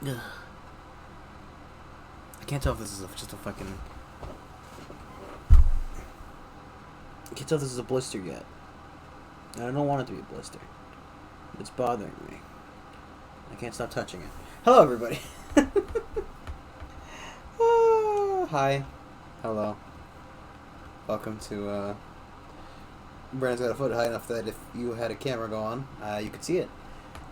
Ugh. I can't tell if this is just a fucking... I can't tell if this is a blister yet. And I don't want it to be a blister. It's bothering me. I can't stop touching it. Hello, everybody. Hi. Hello. Welcome to, Brandon's got a foot high enough that if you had a camera go on, you could see it.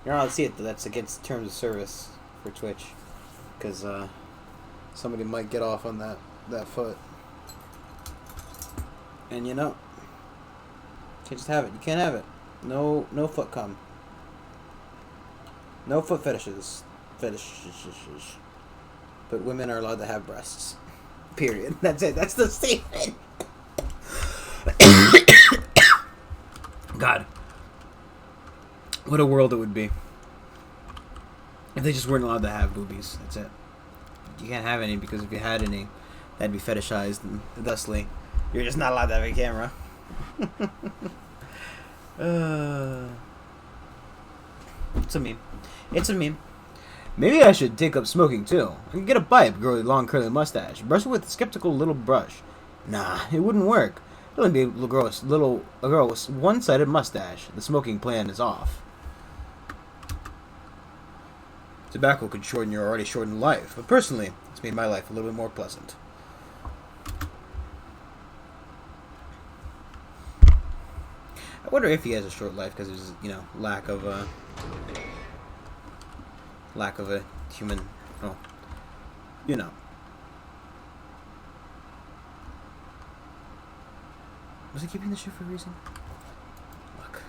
You're not allowed to see it, though. That's against terms of service for Twitch. Because, somebody might get off on that foot. And you know. You can't just have it. You can't have it. No foot cum. No foot fetishes. But women are allowed to have breasts. Period. That's it. That's the statement. God. What a world it would be. If they just weren't allowed to have boobies. That's it. You can't have any because if you had any, that'd be fetishized and thusly, you're just not allowed to have a camera. It's a meme. It's a meme. Maybe I should take up smoking too. I could get a pipe, grow a long curly mustache, brush it with a skeptical little brush. Nah, it wouldn't work. I'd only be able to grow a girl with one-sided mustache. The smoking plan is off. Tobacco could shorten your already shortened life, but personally, it's made my life a little bit more pleasant. I wonder if he has a short life because of his, lack of a human, Was he keeping the shoe for a reason? Look.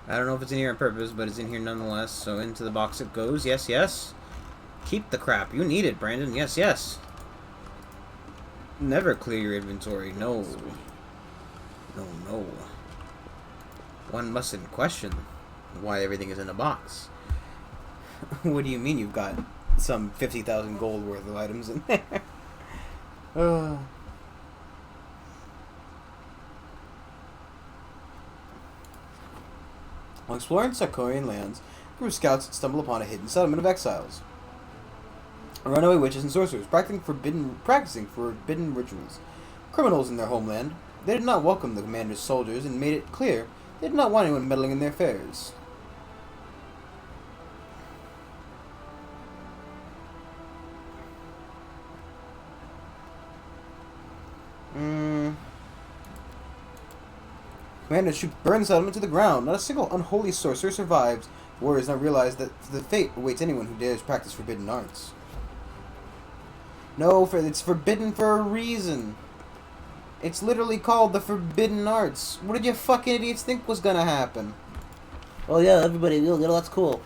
I don't know if it's in here on purpose, but it's in here nonetheless, so into the box it goes. Yes, yes. Keep the crap. You need it, Brandon. Yes, yes. Never clear your inventory. No. No. One mustn't question why everything is in a box. What do you mean you've got some 50,000 gold worth of items in there? While exploring Sarkorian lands, a group of scouts stumble upon a hidden settlement of exiles. Runaway witches and sorcerers practicing forbidden rituals. Criminals in their homeland. They did not welcome the commander's soldiers and made it clear they did not want anyone meddling in their affairs. Commander should burn the settlement to the ground. Not a single unholy sorcerer survives. The warriors now realize that the fate awaits anyone who dares practice forbidden arts. No, it's forbidden for a reason. It's literally called the Forbidden Arts. What did you fucking idiots think was gonna happen? Oh yeah, everybody, that's cool.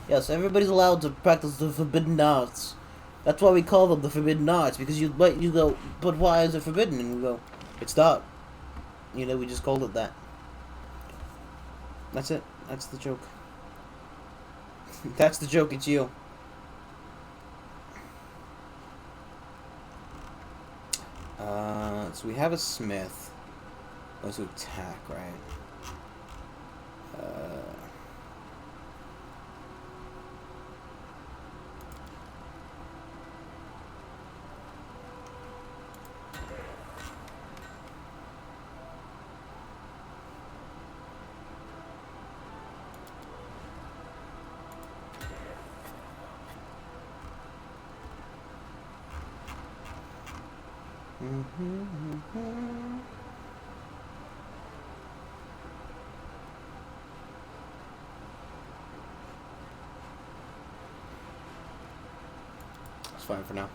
Yes, everybody's allowed to practice the Forbidden Arts. That's why we call them the Forbidden Arts, because you go, but why is it forbidden? And we go, it's not. We just called it that. That's it. That's the joke. That's the joke, it's you. So we have a smith. Those who attack, right? It's fine for now.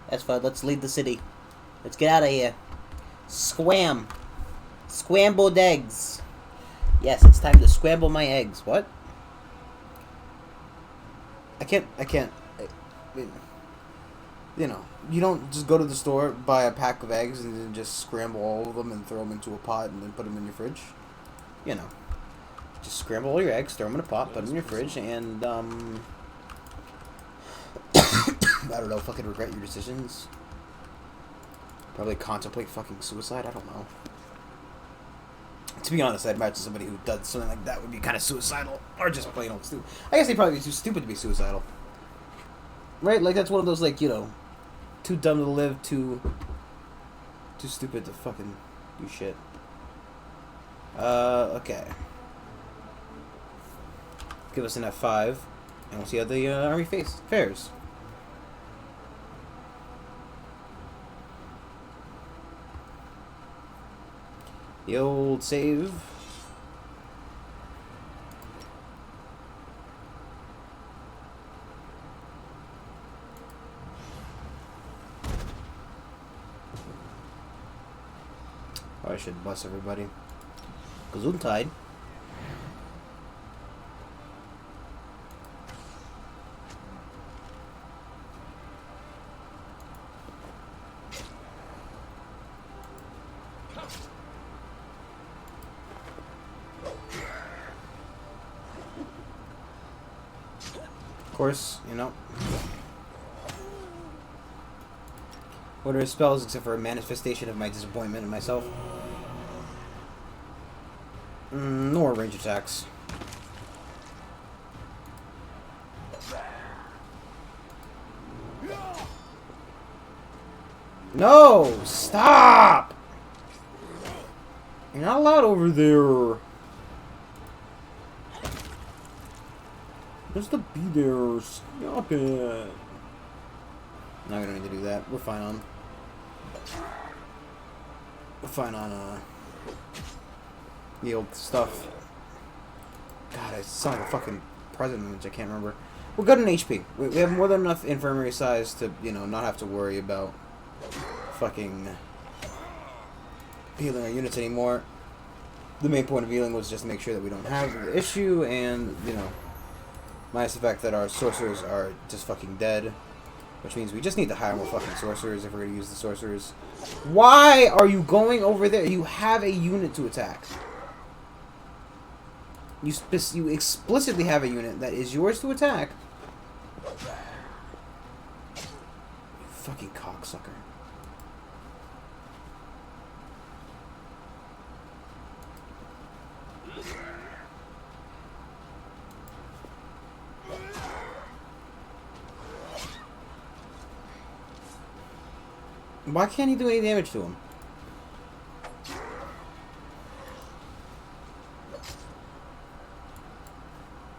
That's fine. Let's leave the city. Let's get out of here. Scram. Scrambled eggs. Yes, it's time to scramble my eggs. What? I can't. You don't just go to the store, buy a pack of eggs, and then just scramble all of them and throw them into a pot and then put them in your fridge. Just scramble all your eggs, throw them in a pot, put them in your fridge, and, I don't know, fucking regret your decisions. Probably contemplate fucking suicide. I don't know. To be honest, I'd imagine somebody who does something like that would be kind of suicidal, or just plain old stupid. I guess they'd probably be too stupid to be suicidal, right? Like that's one of those like too dumb to live, too stupid to fucking do shit. Okay. Give us an F5, and we'll see how the army fares. The old save. Oh, I should bless everybody. Gesundheit. Of course, What are his spells except for a manifestation of my disappointment in myself? Nor range attacks. No! Stop! You're not allowed over there. Just to be there. Stop it. No, we don't need to do that. We're fine on. The old stuff. God, I sound like a fucking president, which I can't remember. We're good in HP. We have more than enough infirmary size to, not have to worry about fucking healing our units anymore. The main point of healing was just to make sure that we don't have the issue, and, minus the fact that our sorcerers are just fucking dead. Which means we just need to hire more fucking sorcerers if we're going to use the sorcerers. Why are you going over there? You have a unit to attack. You explicitly have a unit that is yours to attack. You fucking cocksucker. Why can't he do any damage to him?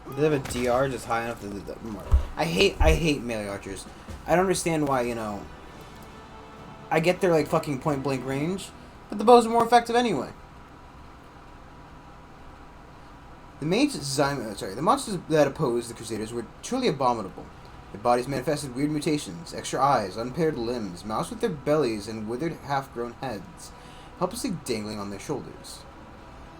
Do they have a DR just high enough to... I hate melee archers. I don't understand why, I get their, like, fucking point-blank range, but the bows are more effective anyway. The monsters that opposed the Crusaders were truly abominable. Their bodies manifested weird mutations, extra eyes, unpaired limbs, moused with their bellies and withered half-grown heads, helplessly dangling on their shoulders.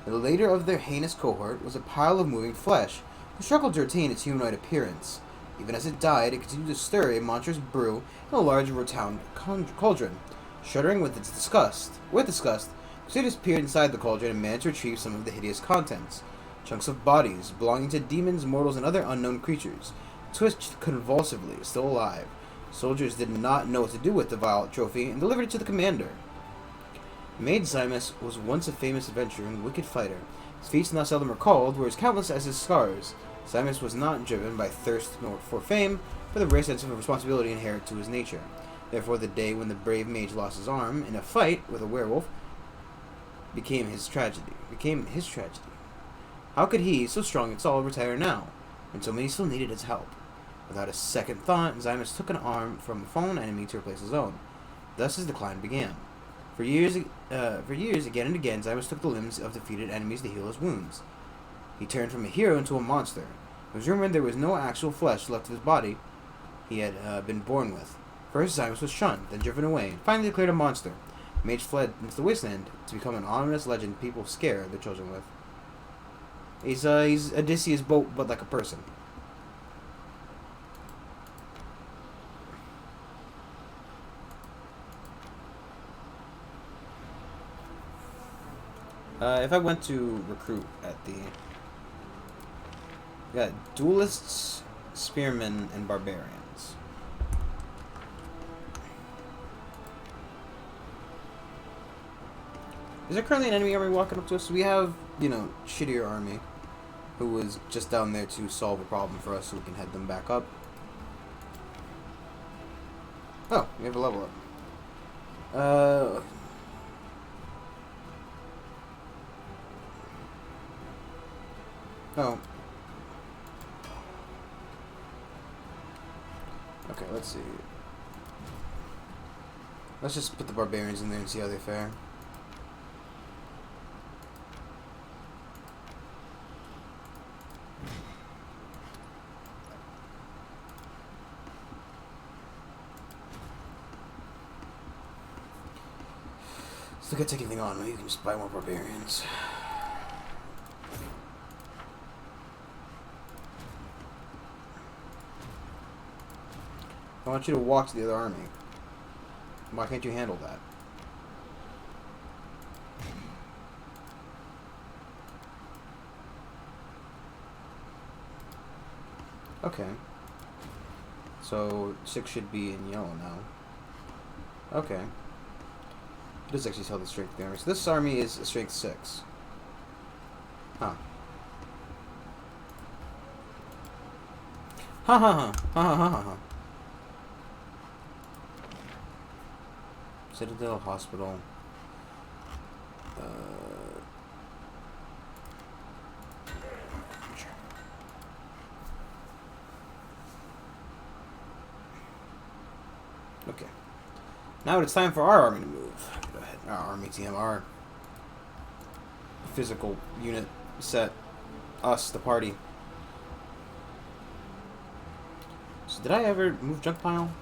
The leader of their heinous cohort was a pile of moving flesh, who struggled to retain its humanoid appearance. Even as it died, it continued to stir a monstrous brew in a large rotund cauldron. Shuddering with disgust, Crusaders peered inside the cauldron and managed to retrieve some of the hideous contents. Chunks of bodies, belonging to demons, mortals, and other unknown creatures, twitched convulsively, still alive. Soldiers did not know what to do with the vile trophy and delivered it to the commander. Maid Zymus was once a famous adventurer and wicked fighter. His feats, not seldom recalled, were as countless as his scars. Zymus was not driven by thirst nor for fame, but the rare sense of responsibility inherent to his nature. Therefore, the day when the brave mage lost his arm in a fight with a werewolf became his tragedy. How could he, so strong and solid, retire now, when so many still needed his help? Without a second thought, Zymus took an arm from a fallen enemy to replace his own. Thus his decline began. For years, again and again, Zymus took the limbs of defeated enemies to heal his wounds. He turned from a hero into a monster. It was rumored there was no actual flesh left of his body he had been born with. First, Zymus was shunned, then driven away, and finally declared a monster. Mage fled into the wasteland to become an ominous legend people scare their children with. He's Odysseus' boat, but like a person. If I went to recruit at the... We got duelists, spearmen, and barbarians. Is there currently an enemy army walking up to us? We have, you know, shittier army who was just down there to solve a problem for us so we can head them back up. Oh, we have a level up. Oh. Okay, let's see. Let's just put the barbarians in there and see how they fare. Still can't take anything on. Maybe you can just buy more barbarians. I want you to walk to the other army. Why can't you handle that? Okay. So 6 should be in yellow now. Okay. It does actually tell the strength of the army. So this army is strength 6. Huh. Ha ha ha. Ha ha ha ha. Citadel Hospital. Sure. Okay. Now it's time for our army to move. Go ahead. Our army team, our physical unit set. Us, the party. So did I ever move junk pile?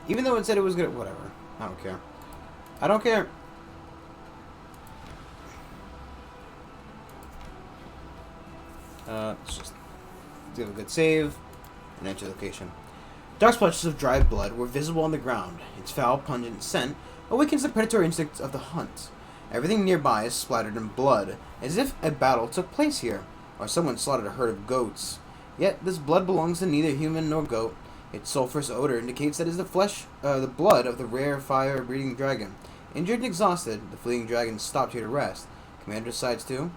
Even though it said it was good, whatever. I don't care. I don't care. Let's just give a good save and enter location. Dark splotches of dried blood were visible on the ground. Its foul, pungent scent awakens the predatory instincts of the hunt. Everything nearby is splattered in blood, as if a battle took place here, or someone slaughtered a herd of goats. Yet this blood belongs to neither human nor goat. Its sulphurous odor indicates that it is the blood of the rare fire-breathing dragon. Injured and exhausted, the fleeing dragon stopped here to rest. Commander decides to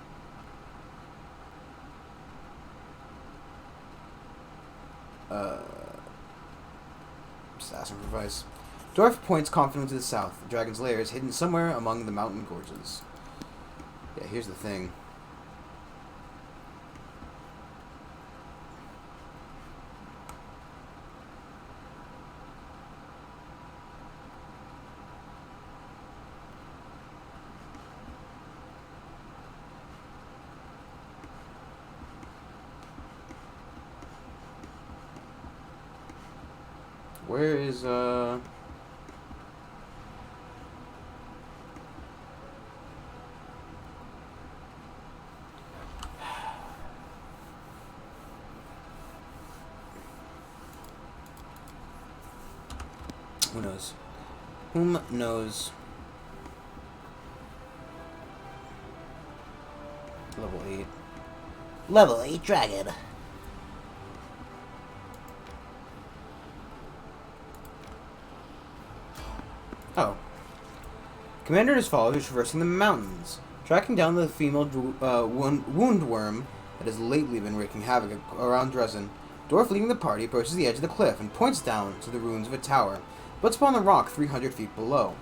assassin for advice. Dwarf points confidently to the south. The dragon's lair is hidden somewhere among the mountain gorges. Yeah, here's the thing. Where is, Who knows? Whom knows? Level 8. Level 8 dragon. Oh. Commander and his followers traversing the mountains, tracking down the female wound worm that has lately been wreaking havoc around Dresden. Dwarf leading the party approaches the edge of the cliff and points down to the ruins of a tower, built upon the rock 300 feet below.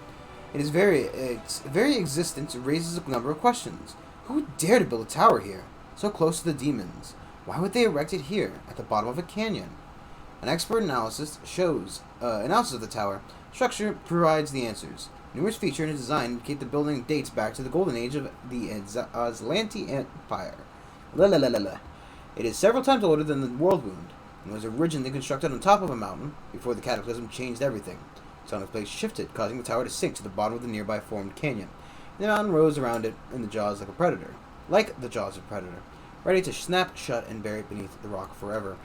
Its very existence raises a number of questions. Who would dare to build a tower here, so close to the demons? Why would they erect it here, at the bottom of a canyon? An expert analysis of the tower structure provides the answers. Numerous features in its design indicate the building dates back to the golden age of the Aslanti Empire. It is several times older than the World Wound, and was originally constructed on top of a mountain before the cataclysm changed everything. Its own place shifted, causing the tower to sink to the bottom of the nearby formed canyon. And the mountain rose around it in the jaws like the jaws of a predator, ready to snap shut and bury it beneath the rock forever.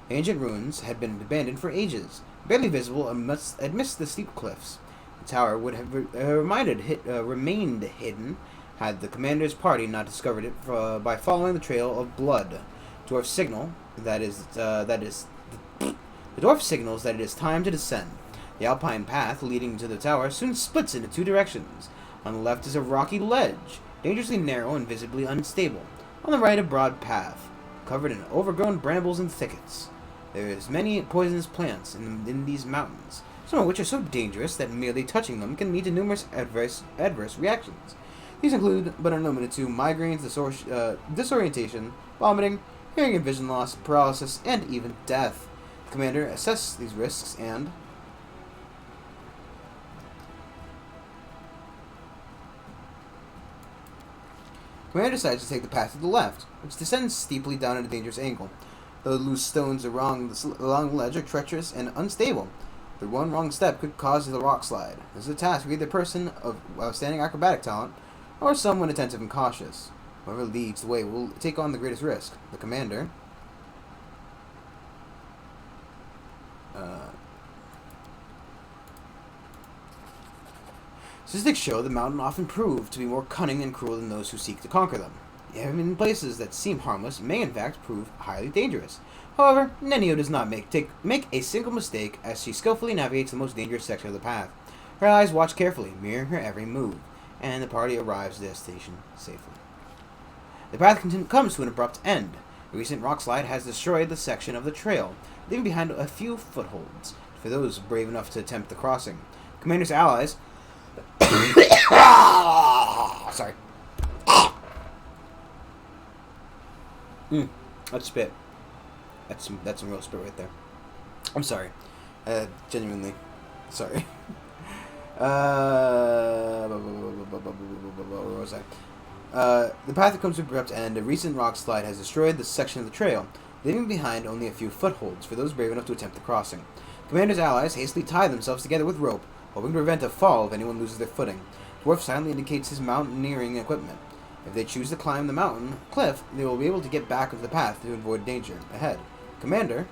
Ancient ruins had been abandoned for ages, barely visible amidst the steep cliffs. The tower would have remained hidden had the commander's party not discovered it by following the trail of blood Dwarf signal that is that is the dwarf signals that it is time to descend. The alpine path leading to the tower soon splits into two directions. On the left is a rocky ledge, dangerously narrow and visibly unstable. On the right, a broad path, covered in overgrown brambles and thickets. There is many poisonous plants in these mountains, some of which are so dangerous that merely touching them can lead to numerous adverse reactions. These include, but are limited to, migraines, disorientation, vomiting, hearing and vision loss, paralysis, and even death. The commander assesses these risks and Commander decides to take the path to the left, which descends steeply down at a dangerous angle. The loose stones along the ledge are treacherous and unstable. The one wrong step could cause the rock slide. This is a task for either person of outstanding acrobatic talent or someone attentive and cautious. Whoever leads the way will take on the greatest risk. The commander Statistics show the mountain often prove to be more cunning and cruel than those who seek to conquer them. Even places that seem harmless may in fact prove highly dangerous. However, Nenio does not make a single mistake as she skillfully navigates the most dangerous section of the path. Her eyes watch carefully, mirroring her every move, and the party arrives at their destination safely. The path comes to an abrupt end. A recent rock slide has destroyed the section of the trail, leaving behind a few footholds for those brave enough to attempt the crossing. Commander's allies sorry. That's spit. That's some real spit right there. I'm sorry. Genuinely. Sorry. Where was I? The path that comes to an abrupt end, a recent rock slide has destroyed this section of the trail, leaving behind only a few footholds for those brave enough to attempt the crossing. Commander's allies hastily tie themselves together with rope, hoping to prevent a fall if anyone loses their footing. Dwarf silently indicates his mountaineering equipment. If they choose to climb the mountain cliff, they will be able to get back into the path to avoid danger ahead. Commander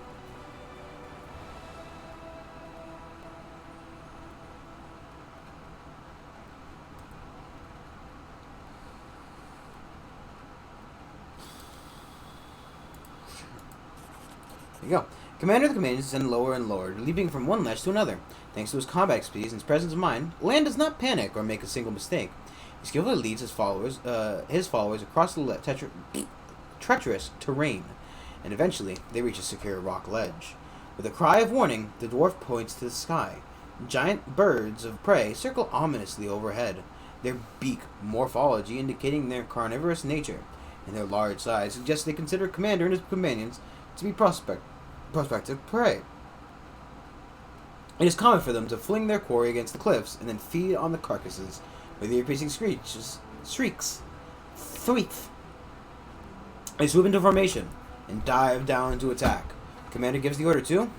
There you go. Commander of the Commanders descend lower and lower, leaping from one ledge to another. Thanks to his combat expertise and his presence of mind, Land does not panic or make a single mistake. He skillfully leads his followers across the treacherous terrain, and eventually they reach a secure rock ledge. With a cry of warning, the dwarf points to the sky. Giant birds of prey circle ominously overhead, their beak morphology indicating their carnivorous nature, and their large size suggests they consider Commander and his companions to be prospective prey. It is common for them to fling their quarry against the cliffs and then feed on the carcasses with ear-piercing shrieks. They swoop into formation and dive down to attack. Commander gives the order to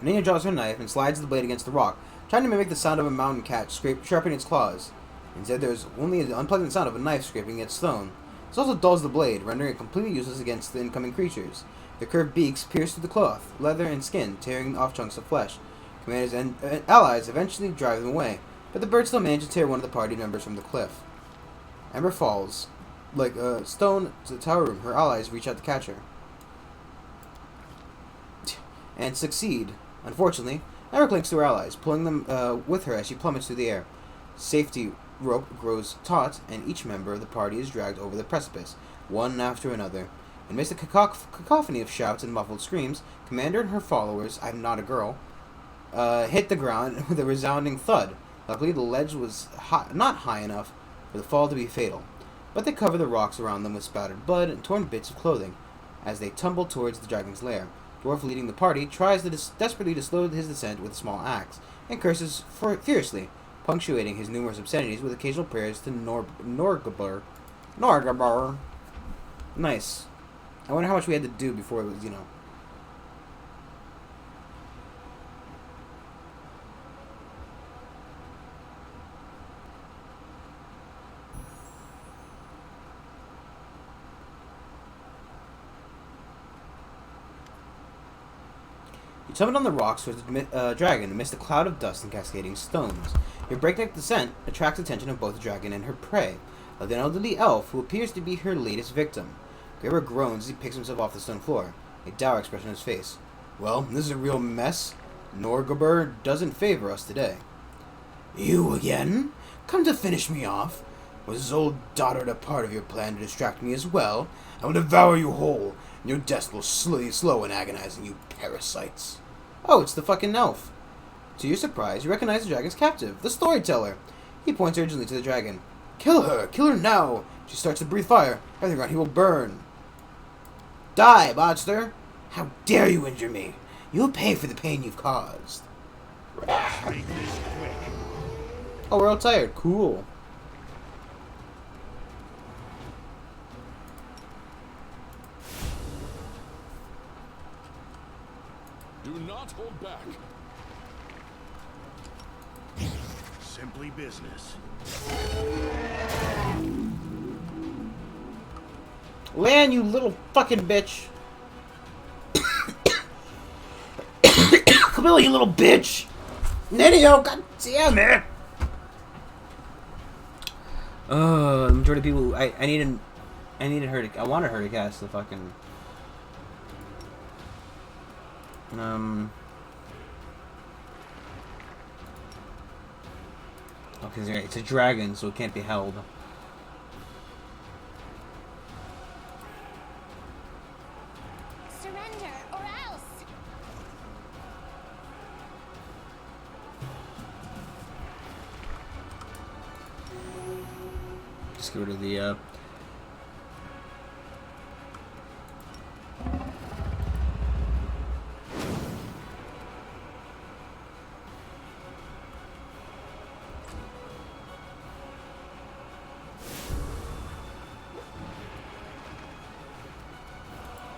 Nina draws her knife and slides the blade against the rock, trying to mimic the sound of a mountain cat sharpening its claws. Instead, there is only the unpleasant sound of a knife scraping against stone. This also dulls the blade, rendering it completely useless against the incoming creatures. Their curved beaks pierce through the cloth, leather, and skin, tearing off chunks of flesh. Commanders and allies eventually drive them away, but the birds still manage to tear one of the party members from the cliff. Ember falls like a stone to the tower room. Her allies reach out to catch her and succeed. Unfortunately, Ember clings to her allies, pulling them with her as she plummets through the air. Safety rope grows taut, and each member of the party is dragged over the precipice, one after another. Amidst a cacophony of shouts and muffled screams, Commander and her followers, I'm not a girl, hit the ground with a resounding thud. Luckily, the ledge was not high enough for the fall to be fatal, but they cover the rocks around them with spattered blood and torn bits of clothing as they tumble towards the dragon's lair. Dwarf, leading the party, tries to desperately to slow his descent with a small axe, and curses fiercely, punctuating his numerous obscenities with occasional prayers to Norgabur. Nice. I wonder how much we had to do before it was, summit on the rocks was a dragon amidst a cloud of dust and cascading stones. Your breakneck descent attracts the attention of both the dragon and her prey, like an elderly elf who appears to be her latest victim. Graber groans as he picks himself off the stone floor, a dour expression on his face. Well, this is a real mess. Norgaber doesn't favor us today. You again? Come to finish me off? Was his old dotard a part of your plan to distract me as well? I will devour you whole, and your death will slow and agonizing, you parasites. Oh, it's the fucking elf. To your surprise, you recognize the dragon's captive, the storyteller. He points urgently to the dragon. Kill her now! She starts to breathe fire. Everything around here will burn. Die, monster! How dare you injure me? You'll pay for the pain you've caused. Oh, we're all tired. Cool. Do not hold back. Simply business. Lan, you little fucking bitch. Camilla, you little bitch. Nidio, god damn it. The majority of people, I wanted her to cast the fucking, okay, it's a dragon, so it can't be held. Surrender, or else! Just get rid of the,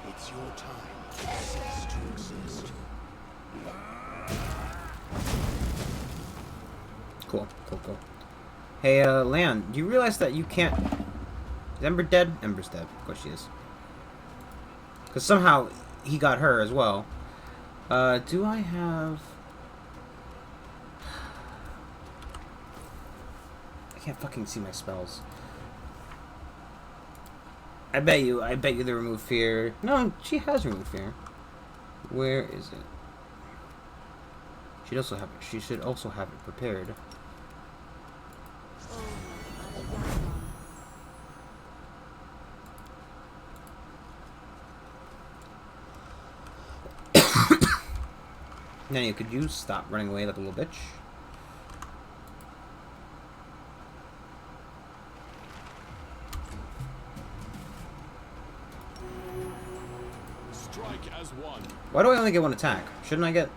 It's your time to cease to exist. Cool. Hey, Lan, do you realize that you can't... Is Ember dead? Ember's dead. Of course she is. Because somehow he got her as well. Do I have... I can't fucking see my spells. I bet you the remove fear... No, she has remove fear. Where is it? She should also have it prepared. Nanny, could you stop running away like a little bitch? Strike as one. Why do I only get one attack? Shouldn't I get...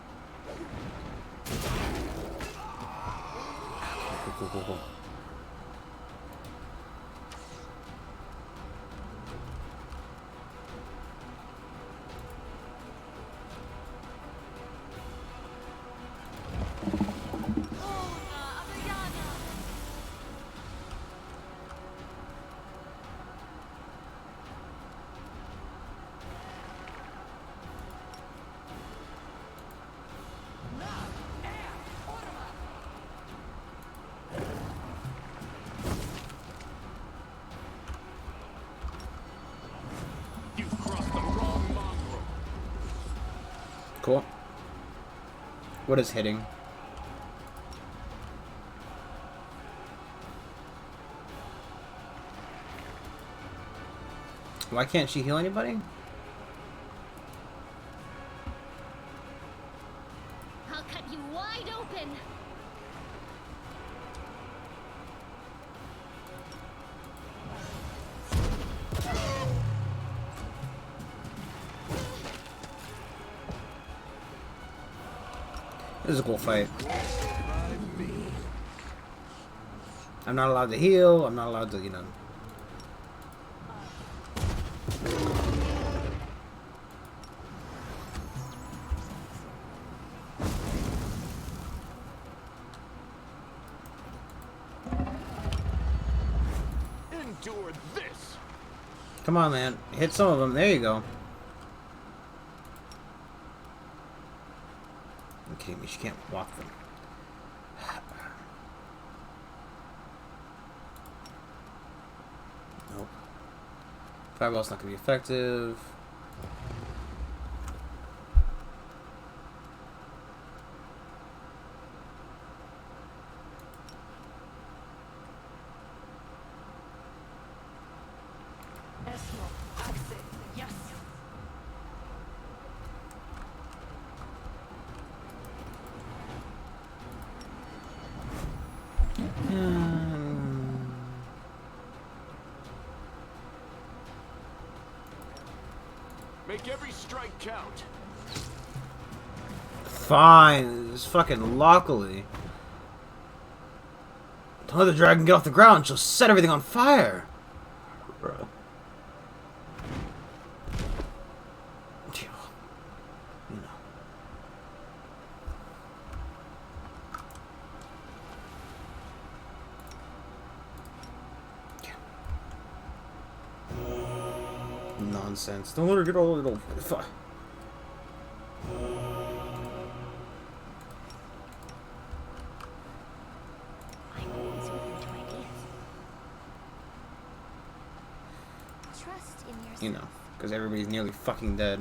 Cool. Cool. What is hitting? Why can't she heal anybody? I'll cut you wide open! This is a cool fight. I'm not allowed to heal. I'm not allowed to, you know. Endure this. Come on, man. Hit some of them. There you go. kidding me? She can't walk them. Nope. Fireball's not gonna be effective. Make every strike count. Fine, just fucking luckily. Don't let the dragon get off the ground, she'll set everything on fire. Bro. You know. Nonsense. Don't let her get all little. I'm always open to ideas. Trust in yourself. You know, because everybody's nearly fucking dead.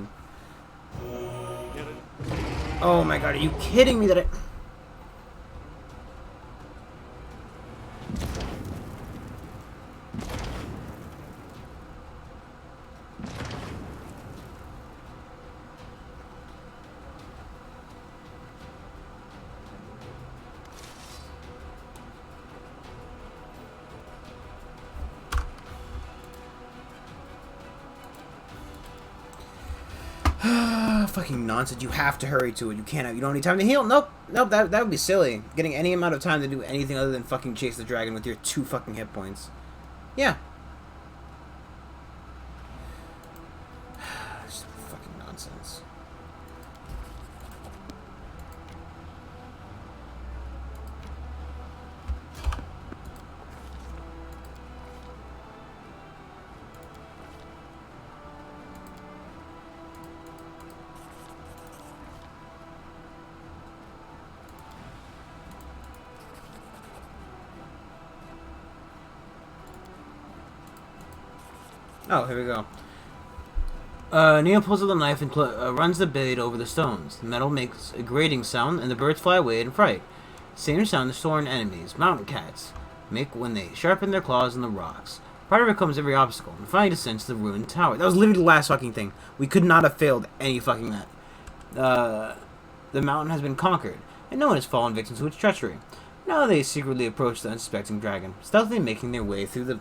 Oh my god, are you kidding me that I... Fucking nonsense. You have to hurry to it. You can't have, you don't have any time to heal. Nope. Nope, that would be silly. Getting any amount of time to do anything other than fucking chase the dragon with your 2 fucking hit points. Yeah. Just fucking nonsense. Oh, here we go. Neil pulls out the knife and runs the blade over the stones. The metal makes a grating sound, and the birds fly away in fright. Same sound the thorn enemies, mountain cats, make when they sharpen their claws in the rocks. Part of it comes every obstacle, and finally descends to the ruined tower. That was literally the last fucking thing. We could not have failed any fucking that. The mountain has been conquered, and no one has fallen victim to its treachery. Now they secretly approach the unsuspecting dragon, stealthily making their way through the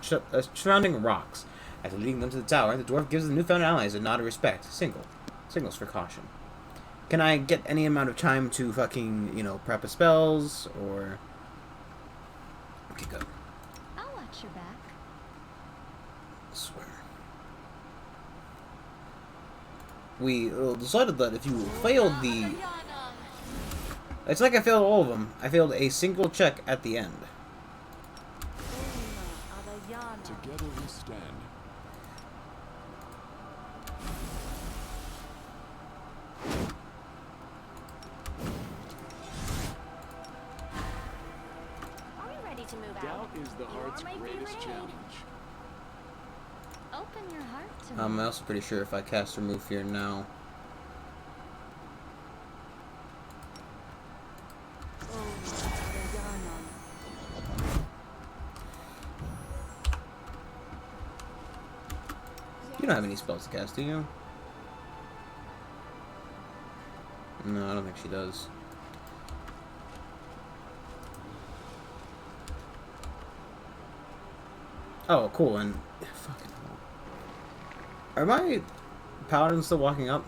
surrounding rocks. After leading them to the tower, the dwarf gives the newfound allies a nod of respect. Signals for caution. Can I get any amount of time to fucking, you know, prep a spells, or... Okay, go. I'll watch your back. I swear. We decided that if you failed the... It's like I failed all of them. I failed a single check at the end. Together we stand. Are we ready to move out? Doubt is the heart's my greatest favorite challenge. Open your heart to me. I'm also pretty sure if I cast Remove Fear now... You don't have any spells to cast, do you? No, I don't think she does. Oh, cool, and... Fucking hell. Are my paladins still walking up?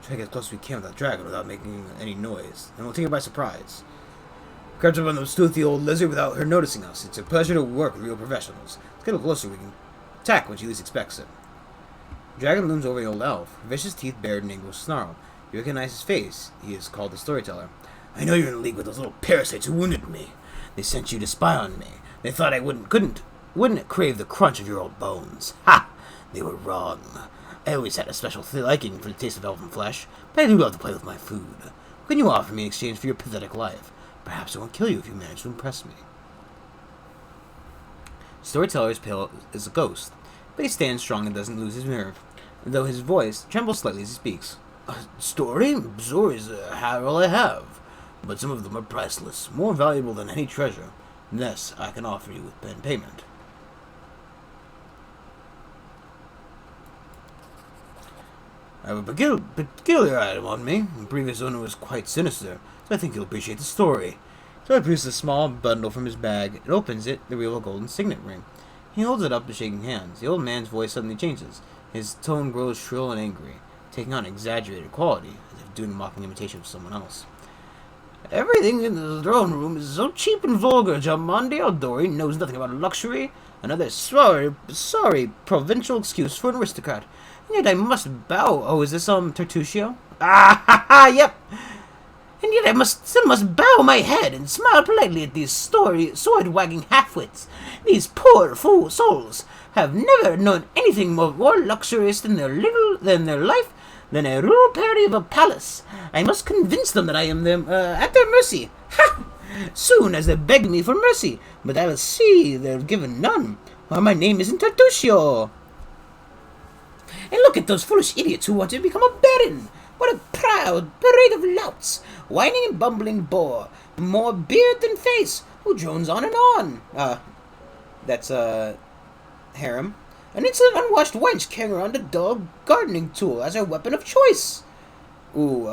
Try to get as close as we can with that dragon without making any noise, and we'll take it by surprise. Catch up on the toothy old lizard without her noticing us. It's a pleasure to work with real professionals. Let's get a little closer. We can attack when she least expects it. The dragon looms over the old elf, vicious teeth bared in Ingo's snarl. You recognize his face. He is called the Storyteller. I know you're in a league with those little parasites who wounded me. They sent you to spy on me. They thought I wouldn't crave the crunch of your old bones. Ha! They were wrong. I always had a special liking for the taste of elven flesh, but I do love to play with my food. What can you offer me in exchange for your pathetic life? Perhaps I won't kill you if you manage to impress me. Storyteller is pale as a ghost, but he stands strong and doesn't lose his nerve, though his voice trembles slightly as he speaks. Stories are all I have, but some of them are priceless, more valuable than any treasure. This I can offer you with payment. I have a peculiar item on me. The previous owner was quite sinister, so I think you'll appreciate the story. So I produces a small bundle from his bag and opens it, the reveal a golden signet ring. He holds it up to shaking hands. The old man's voice suddenly changes. His tone grows shrill and angry, taking on exaggerated quality, as if doing a mocking imitation of someone else. Everything in the throne room is so cheap and vulgar, Jamandi Aldori knows nothing about luxury. Another sorry provincial excuse for an aristocrat. And yet I must bow. Oh, is this, Tertutio? Ah, ha, ha, yep. And yet I still must bow my head and smile politely at these sword-wagging half-wits. These poor fool souls have never known anything more luxurious than their life than a rural parody of a palace. I must convince them that I am at their mercy. Ha! Soon as they beg me for mercy, but I will see they're given none, or my name isn't Tertutio. And look at those foolish idiots who want to become a baron. What a proud parade of louts, whining and bumbling boor, more beard than face, who drones on and on. That's harem. An insolent unwashed wench carrying around a dull gardening tool as her weapon of choice. Ooh,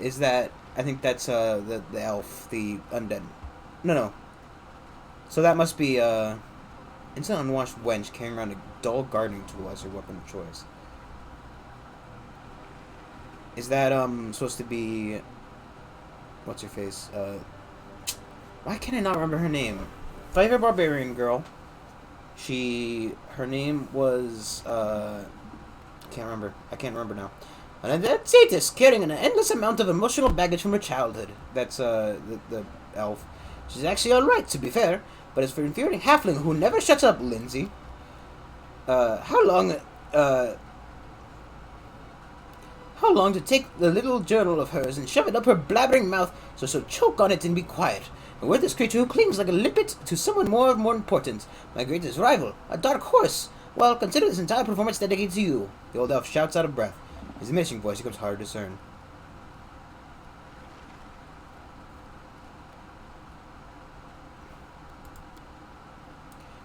is that... I think that's, the elf, the undead. No. So that must be, insolent unwashed wench carrying around a dull gardening tool as her weapon of choice. Is that, supposed to be... What's her face? Why can I not remember her name? Fighter Barbarian Girl. Her name was, I can't remember now. And that's Satis, carrying an endless amount of emotional baggage from her childhood. That's, the elf. She's actually alright, to be fair. But as for infuriating halfling who never shuts up, Lindsay. How long to take the little journal of hers and shove it up her blabbering mouth so she'll choke on it and be quiet? A worthless creature who clings like a limpet to someone more important. My greatest rival, a dark horse. Well, consider this entire performance dedicated to you. The old elf shouts out of breath. His diminishing voice becomes hard to discern.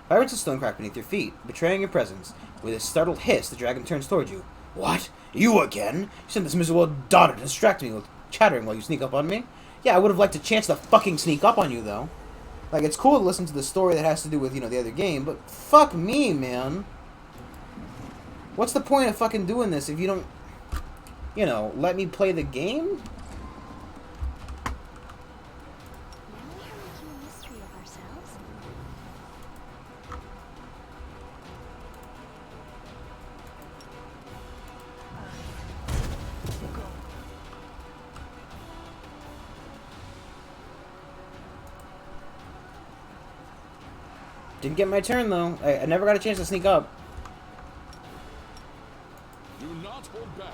Pirates of stone crack beneath your feet, betraying your presence. With a startled hiss, the dragon turns towards you. What? You again? You sent this miserable daughter to distract me with chattering while you sneak up on me? Yeah, I would have liked a chance to fucking sneak up on you, though. Like, it's cool to listen to the story that has to do with, the other game, but fuck me, man. What's the point of fucking doing this if you don't, let me play the game? Now we are making a mystery of ourselves. Didn't get my turn, though. I never got a chance to sneak up. Do not hold back.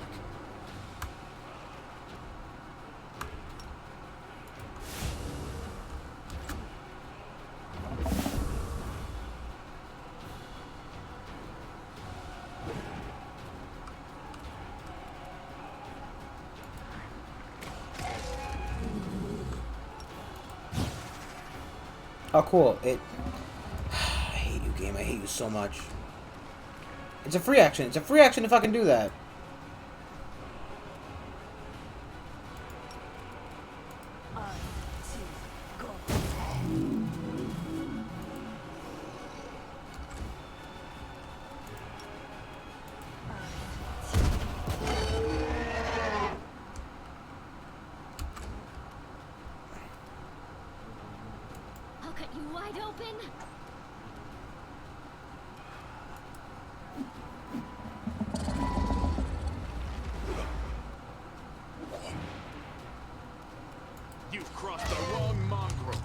Oh, cool. I hate you, game. I hate you so much. It's a free action. It's a free action if I can do that. I'll cut you wide open. You've crossed the wrong mongrel.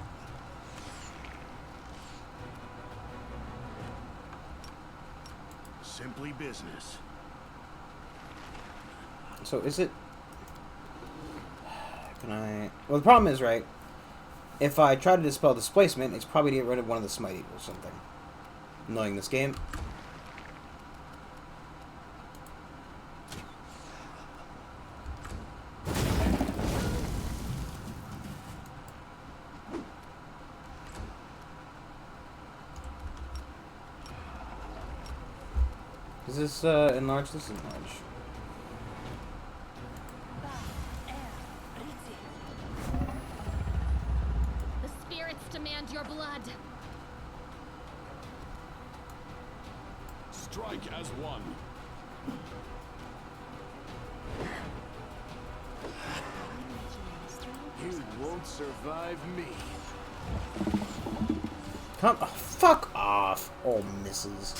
Simply business. So is it... Can I... Well, the problem is, right, if I try to dispel displacement, it's probably to get rid of one of the smite eaters or something. Knowing this game. Is this enlarge? This is enlarge. The spirits demand your blood. Strike as one. You won't survive me. Come, oh, fuck off. Oh, misses.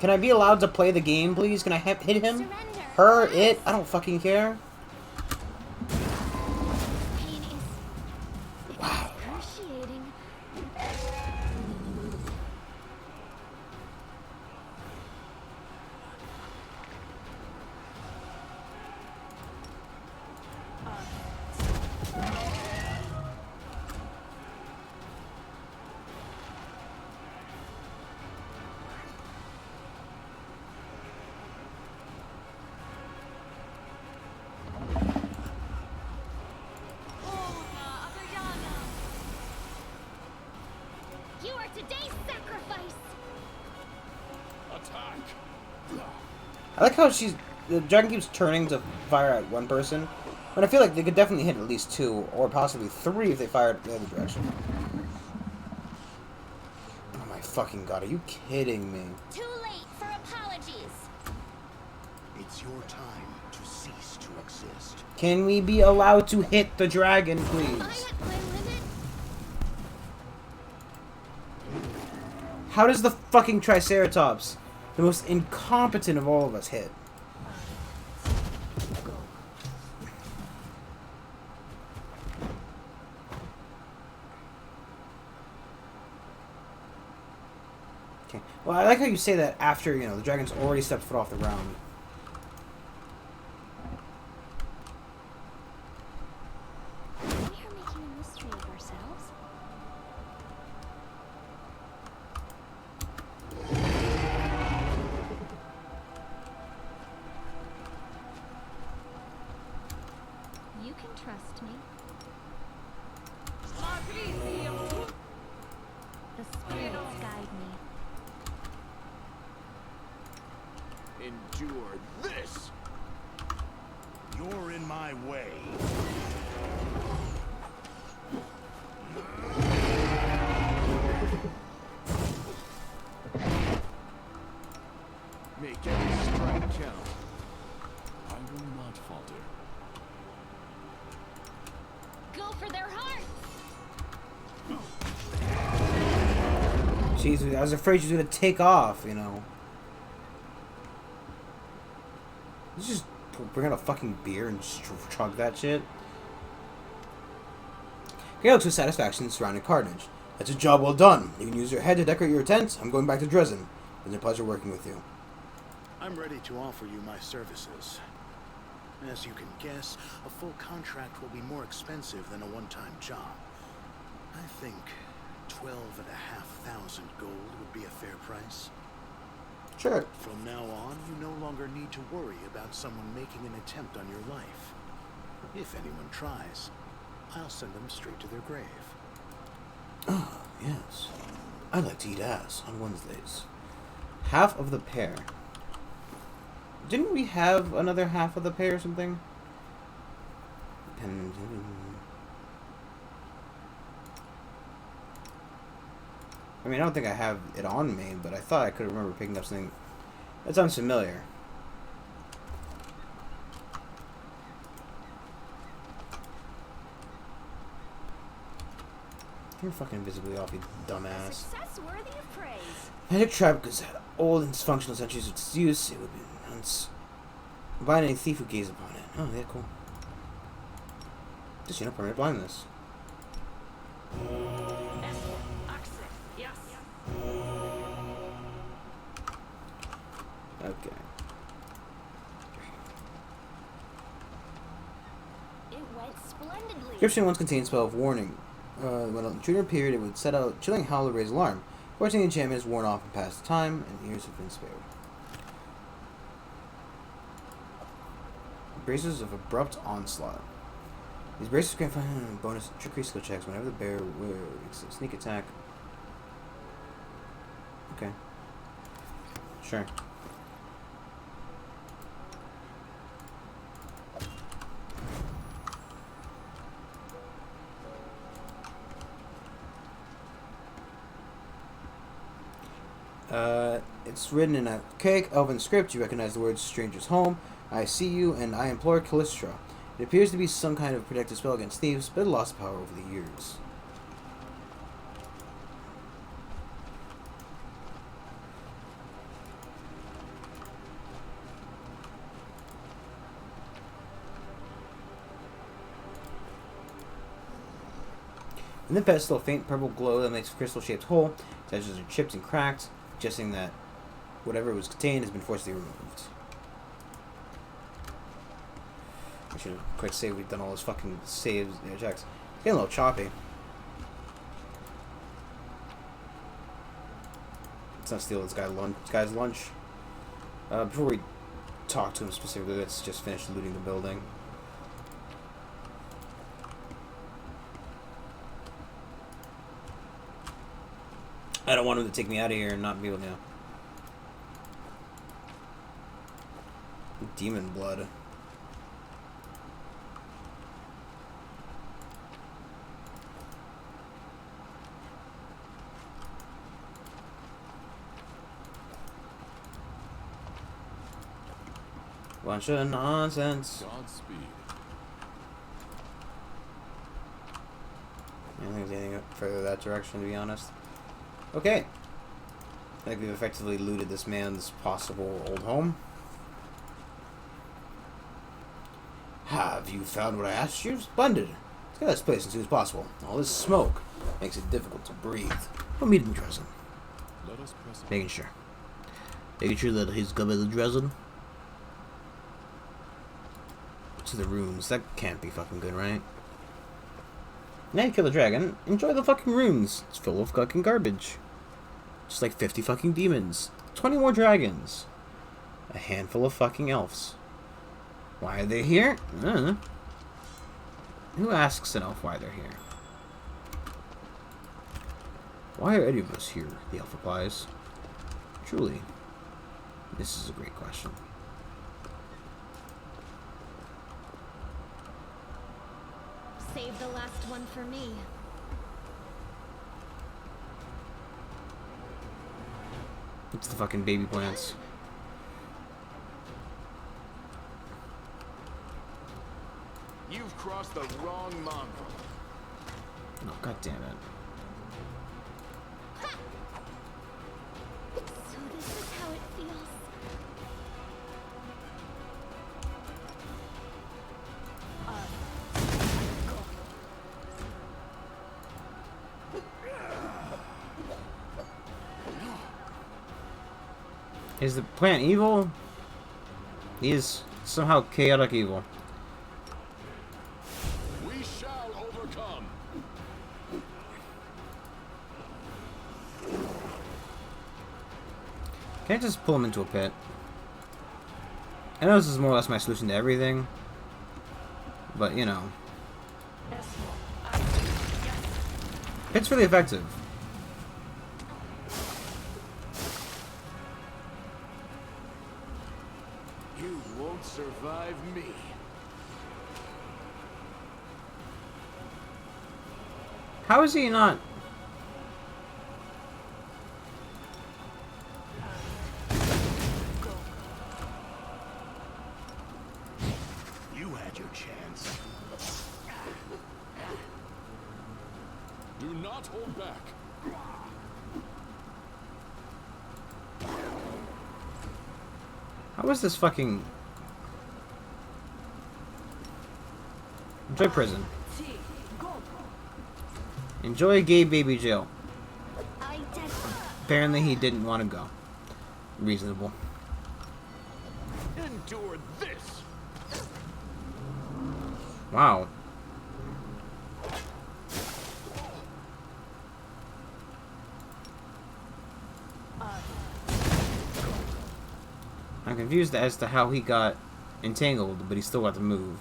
Can I be allowed to play the game, please? Can I hit him? Surrender. Her? It? I don't fucking care. Pain is Wow. excruciating. You are today's sacrifice. Attack. I like how the dragon keeps turning to fire at one person, but I feel like they could definitely hit at least 2, or possibly 3 if they fired the other direction. Oh my fucking god, are you kidding me? Too late for apologies. It's your time to cease to exist. Can we be allowed to hit the dragon, Am I please? at my limit? How does the fucking Triceratops, the most incompetent of all of us, hit? Okay. Well, I like how you say that after, you know, the dragon's already stepped foot off the ground. We are making a mystery of ourselves. You can trust me. The spirits guide me. Endure this. You're in my way. Make every strike count. I will not falter. Go for their hearts. Jeez, I was afraid she was gonna take off, you know. Let's just bring out a fucking beer and just chug that shit. Gale to satisfaction surrounding Carnage. That's a job well done. You can use your head to decorate your tent. I'm going back to Dresden. It's been a pleasure working with you. I'm ready to offer you my services. As you can guess, a full contract will be more expensive than a one-time job. I think 12,500 gold would be a fair price. Sure. From now on, you no longer need to worry about someone making an attempt on your life. If anyone tries, I'll send them straight to their grave. Ah, yes. I like to eat ass on Wednesdays. Half of the pear. Didn't we have another half of the pear or something? I mean, I don't think I have it on me, but I thought I could remember picking up something that sounds familiar. You're fucking visibly off, you dumbass. Success worthy of praise. Magic trap because old and dysfunctional centuries of its use, it would be once. Blind any thief who gaze upon it. Oh, yeah, cool. Just, you know, permanent blindness. Okay. splendidly. Description once contained spell of warning. When an intruder appeared, it would set out a chilling howl or raise alarm. Forcing the enchantment is worn off in past time, and ears have been spared. Braces of Abrupt Onslaught. These braces can find bonus trickery skill checks whenever the bear sneak attack. Okay. Sure. It's written in a archaic elven script. You recognize the words "Stranger's Home," "I see you," and "I implore Callistra." It appears to be some kind of protective spell against thieves, but it lost power over the years. In the pedestal, a faint purple glow that makes a crystal-shaped hole. Its edges are chipped and cracked, suggesting that whatever was contained has been forcibly removed. I should have quick save. We've done all those fucking saves, checks. It's getting a little choppy. Let's not steal this guy's lunch. Before we talk to him specifically, let's just finish looting the building. I don't want him to take me out of here and not be able to. Demon blood. Bunch of nonsense. Godspeed. I don't think there's anything further that direction, to be honest. Okay. I think we've effectively looted this man's possible old home. Have you found what I asked you? Splendid. Let's get this place as soon as possible. All this smoke makes it difficult to breathe. We'll meet in Dresden. Let us press on. Making sure. Making sure that he's coming to Dresden. To the runes. That can't be fucking good, right? Now you kill the dragon. Enjoy the fucking runes. It's full of fucking garbage. Just like 50 fucking demons. 20 more dragons. A handful of fucking elves. Why are they here? I don't know. Who asks an elf why they're here? Why are any of us here? The elf replies. Truly, this is a great question. Save the last one for me. It's the fucking baby plants. You've crossed the wrong mongrel. Oh, god damn it. So this is how it feels. Is the plant evil? He is somehow chaotic evil. We shall overcome. Can I just pull him into a pit? I know this is more or less my solution to everything. But, you know. Pit's really effective. You won't survive me. How is he not? You had your chance. Do not hold back. How is this fucking... Enjoy prison. Enjoy gay baby jail. I did. Apparently he didn't want to go. Reasonable. Endure this. Wow. I'm confused as to how he got entangled, but he still got to move.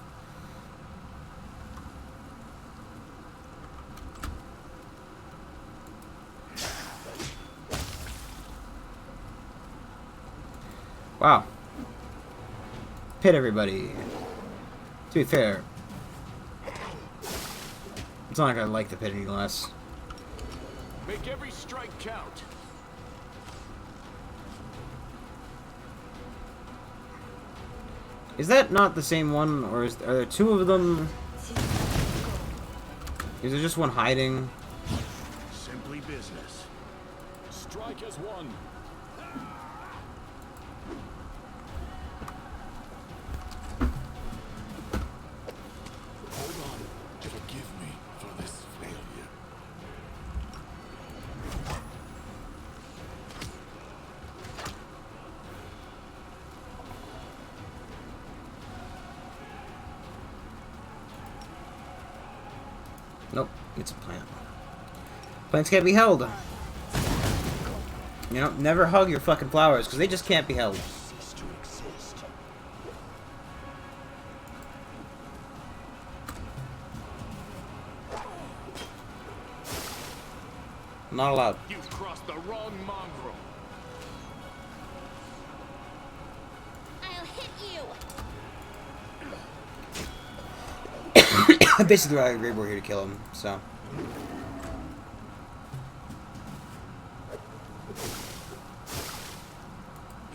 Wow. Pit everybody. To be fair, it's not like I like the pit any less. Make every strike count. Is that not the same one, or are there two of them? Is there just one hiding? Simply business. Strike as one. Hold on. Forgive me for this failure. Nope, it's a plant. Plants can't be held. You know, never hug your fucking flowers, because they just can't be held. Cease to exist. Not allowed. You've crossed the wrong mongrel. I'll hit you. Basically, I agree we're here to kill him, so.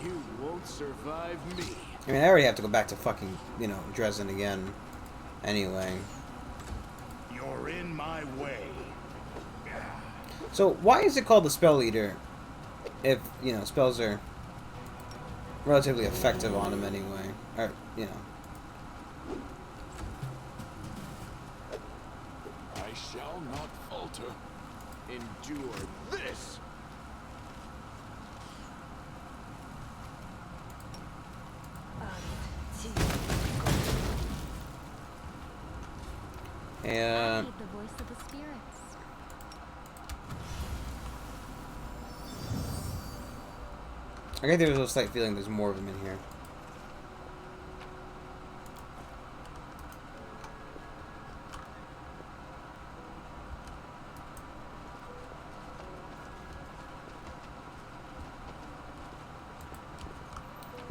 You won't survive me. I mean, I already have to go back to fucking, you know, Dresden again. Anyway. You're in my way. So, why is it called the Spell Eater? If, you know, spells are relatively effective on him anyway. Or, you know. I shall not falter. Endure this. I Yeah. need the voice of the spirits. I guess there's a slight feeling there's more of them in here.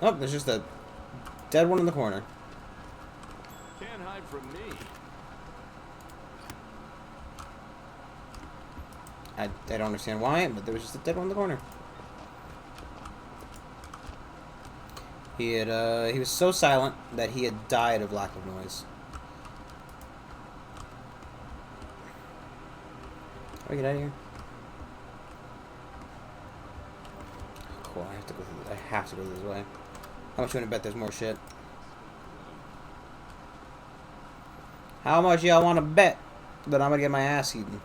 Oh, there's just a dead one in the corner. Can't hide from me. I don't understand why, but there was just a dead one in the corner. He was so silent that he had died of lack of noise. How do I get out of here? Cool, I have to go through, I have to go this way. How much you wanna bet there's more shit? How much y'all wanna bet that I'm gonna get my ass eaten?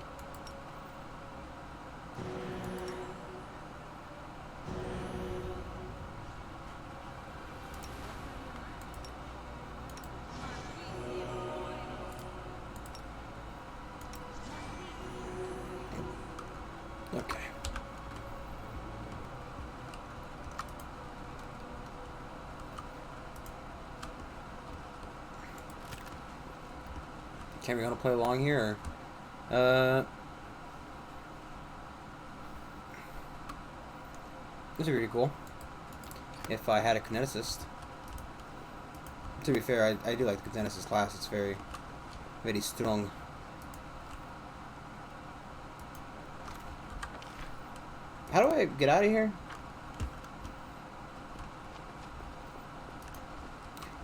Okay. Okay, we gonna play along here? Or, this would be pretty cool. If I had a kineticist. To be fair, I do like the kineticist class. It's very, very strong. How do I get out of here?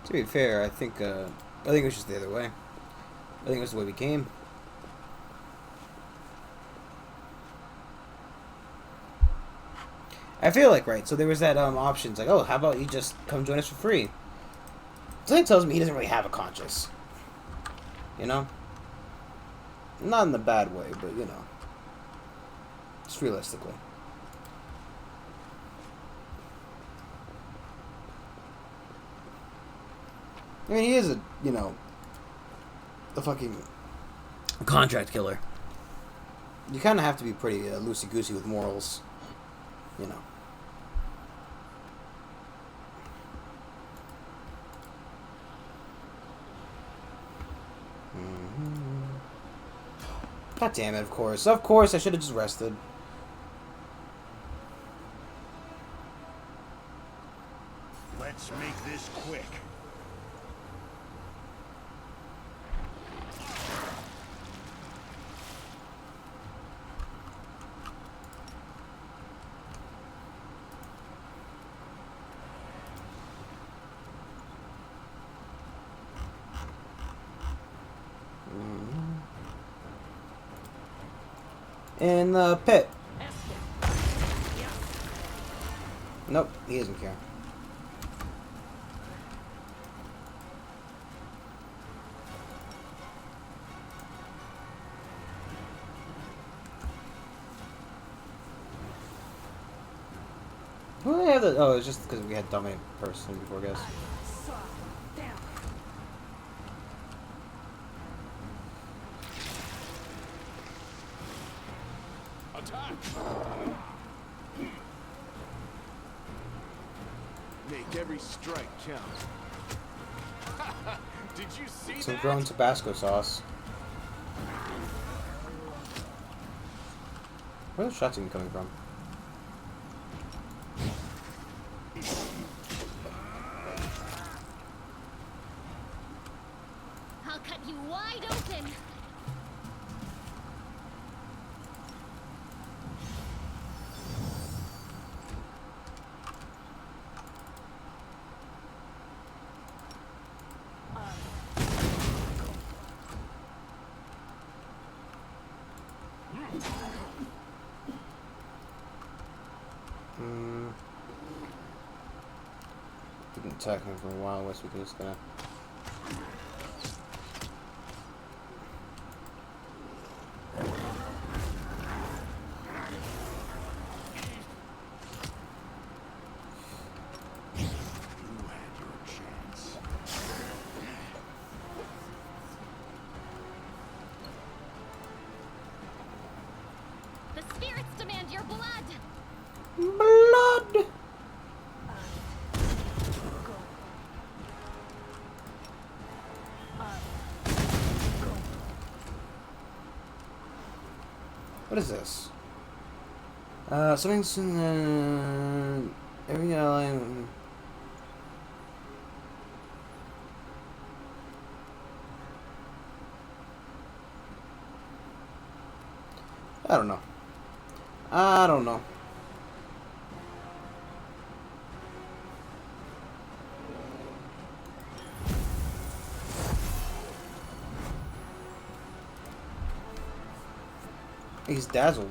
To be fair, I think it was just the other way. I think it was the way we came. I feel like, right, so there was that options, like, oh, how about you just come join us for free? Something tells me he doesn't really have a conscience. You know? Not in the bad way, but, you know. Just realistically. I mean, he is a, you know, a fucking contract killer. You kind of have to be pretty loosey-goosey with morals, you know. God damn it, of course. Of course, I should have just rested. Let's make this quick. In the pit. Nope, he doesn't care. Who do they have the? Oh, it's just because we had dominant person before, I guess. Attack! Make every strike count. Did you see Some that? grown Tabasco sauce. Where are the shots even coming from? I'll cut you wide open. Didn't attack him for a while, West. We can just gonna. You had your chance. The spirits demand your blood. Blood! What is this? Something's in every ally. I don't know. I don't know. He's dazzled.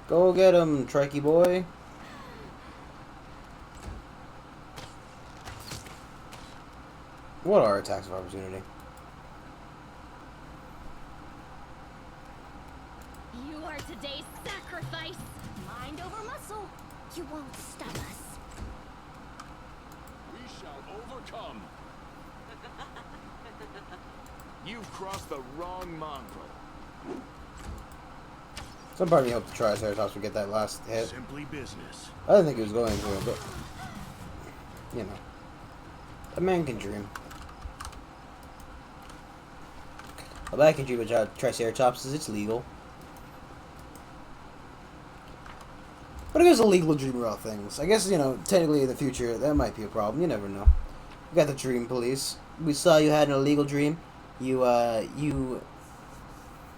Go get him, Trikey boy. What are attacks of opportunity? You are today's sacrifice. Mind over muscle. You won't stop us. We shall overcome. You've crossed the wrong mongrel. Some part of me hoped the Triceratops would get that last hit. Simply business. I didn't think he was going to, but you know, a man can dream. All I can dream about Triceratops is it's legal. But it is illegal to dream about things. I guess, you know, technically in the future that might be a problem. You never know. We got the dream police. We saw you had an illegal dream. You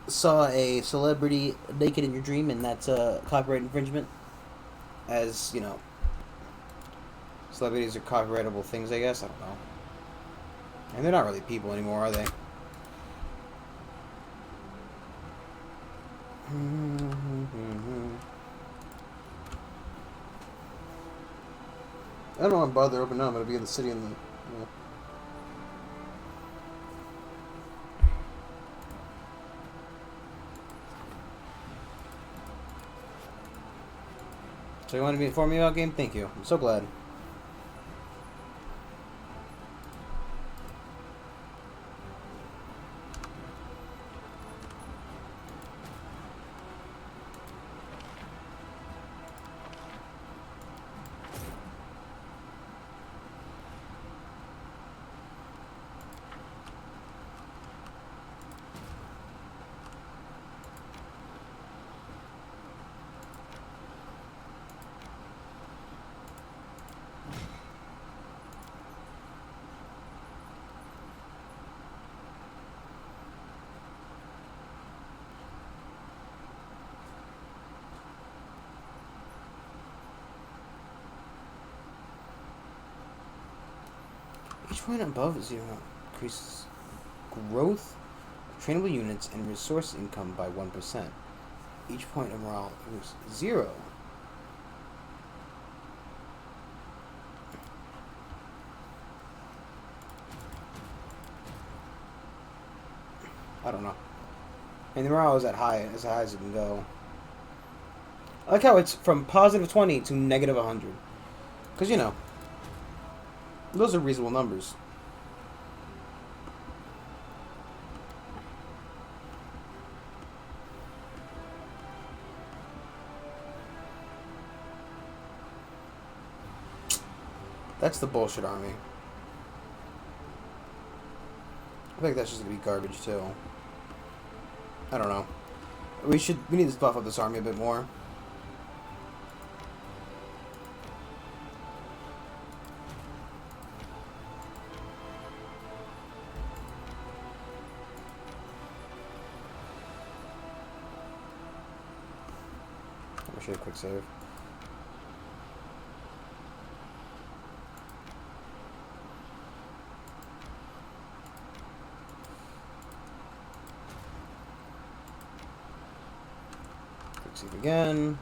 saw a celebrity naked in your dream, and that's copyright infringement. As, you know, celebrities are copyrightable things, I guess. I don't know. And they're not really people anymore, are they? I don't want to bother opening up. I'm going to be in the city in the... You know. So you want to be informing me about game? Thank you. I'm so glad. Each point above 0 increases growth of trainable units and resource income by 1%. Each point of morale is 0. I don't know. And the morale is high as it can go. I like how it's from positive 20 to negative 100. Because, you know, those are reasonable numbers. That's the bullshit army. I think that's just gonna be garbage too. I don't know. We need to buff up this army a bit more. I should have quick save. Quick save again.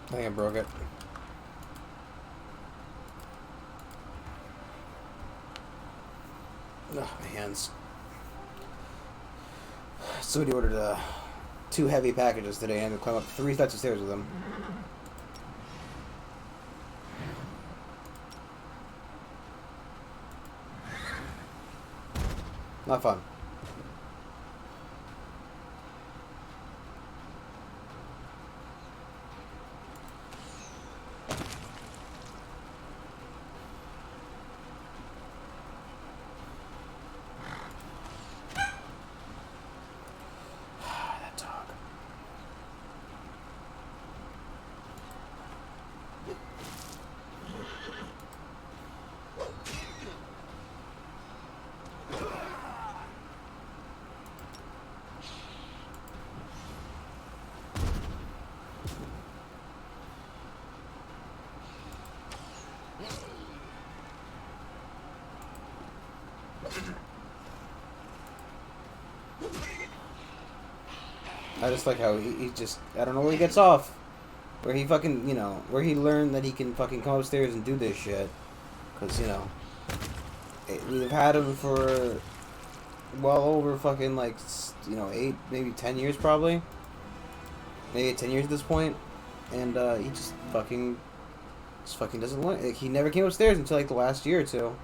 I think I broke it. Ugh, my hands. Somebody ordered 2 heavy packages today and I had to climb up 3 flights of stairs with them. Not fun. That dog. I just like how he just, I don't know where he gets off. Where he fucking, you know, where he learned that he can fucking come upstairs and do this shit. Because, you know, we've had him for well over fucking, like, you know, 8, maybe 10 years probably. Maybe 10 years at this point. And he just fucking doesn't learn. Like, he never came upstairs until, like, the last year or two.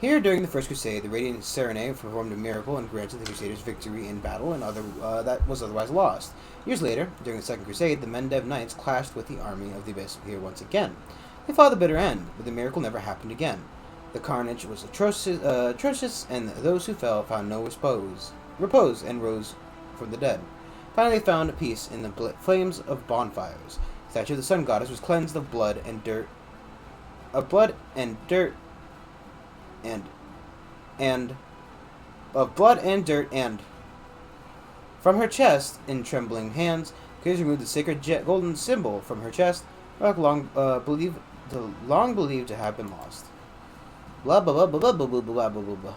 Here, during the First Crusade, the Radiant Serenade performed a miracle and granted the Crusaders victory in battle and that was otherwise lost. Years later, during the Second Crusade, the Mendev Knights clashed with the army of the Abyss here once again. They fought the bitter end, but the miracle never happened again. The carnage was atrocious, and those who fell found no repose and rose from the dead. Finally, they found peace in the flames of bonfires. The statue of the Sun Goddess was cleansed of blood and dirt, and from her chest, in trembling hands, Kaz removed the sacred golden symbol from her chest, long believed to have been lost. Blah blah blah blah blah blah blah blah blah blah.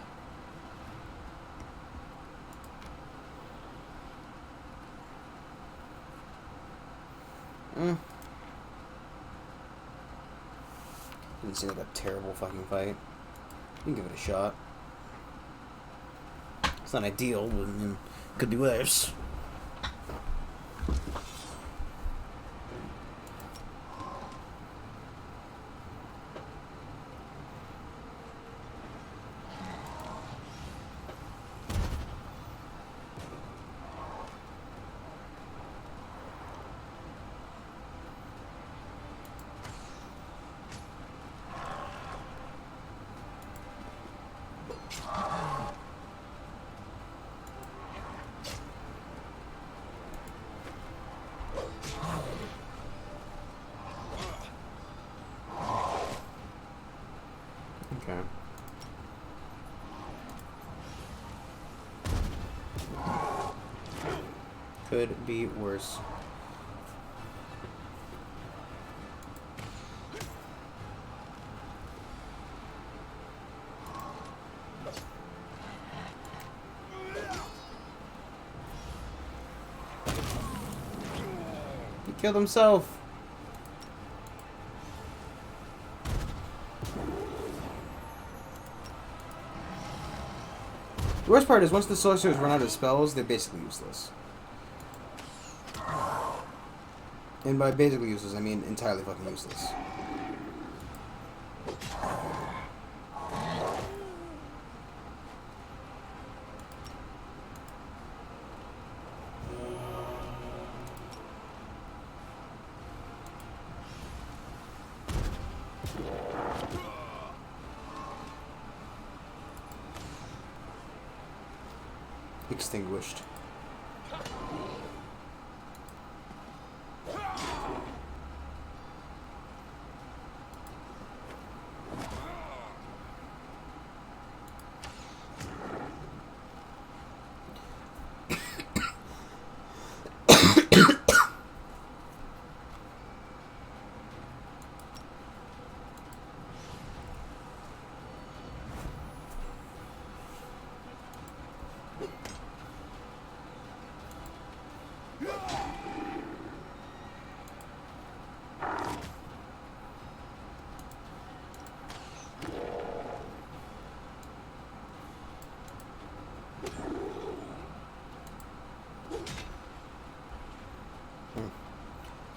Didn't seem like a terrible fucking fight. You can give it a shot. It's not ideal, but could be worse. Okay. Could be worse. He killed himself. The worst part is once the sorcerers run out of spells, they're basically useless. And by basically useless, I mean entirely fucking useless. Extinguished.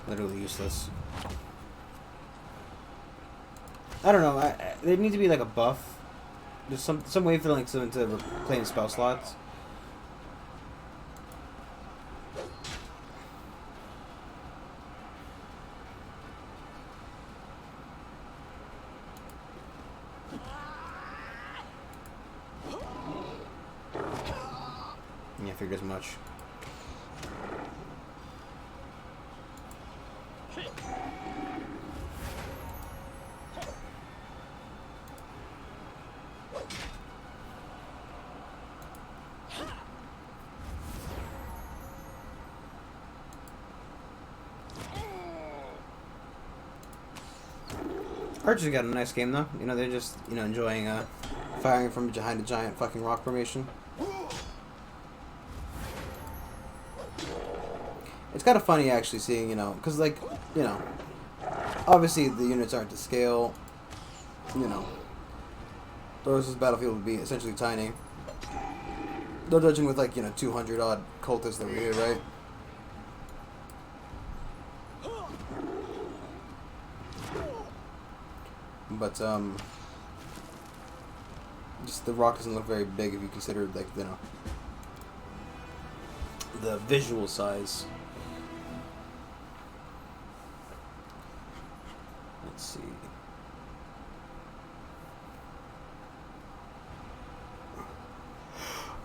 Literally useless. I don't know. There needs to be like a buff. There's some way for like someone to play in spell slots. Yeah, I figured as much. Archers got a nice game though. You know, they're just, you know, enjoying firing from behind a giant fucking rock formation. It's kind of funny actually seeing, you know, because like, you know, obviously the units aren't to scale. You know, Thoris's battlefield would be essentially tiny. They're judging with like, you know, 200 odd cultists that were here, right? But just the rock doesn't look very big if you consider like, you know, the visual size. Let's see.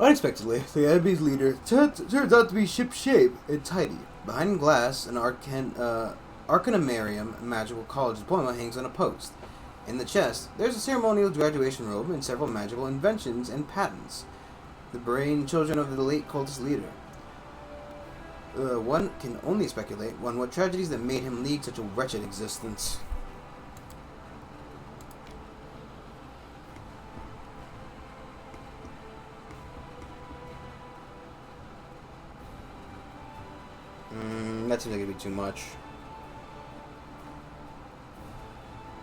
Unexpectedly, the enemy's leader turns out to be ship-shape and tidy. Behind glass, an Arcanumarium magical college diploma hangs on a post. In the chest, there's a ceremonial graduation robe and several magical inventions and patents. The brain children of the late cultist leader. One can only speculate on what tragedies that made him lead such a wretched existence. That seems like it'd be too much.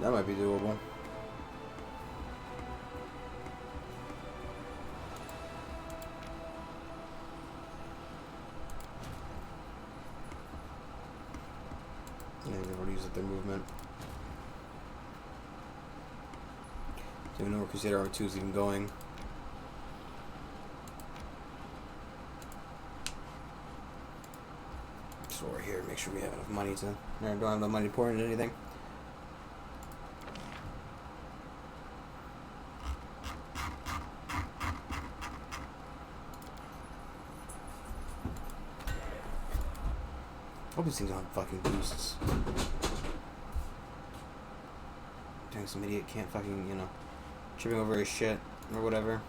That might be doable. Yeah, they've already used their movement. So we know where Crusader R2 is even going. So we're here, make sure we have enough money to... No, don't have enough money to pour into anything. Hope these things don't have fucking boosts. Dang, some idiot can't fucking, you know, Tripping over his shit or whatever.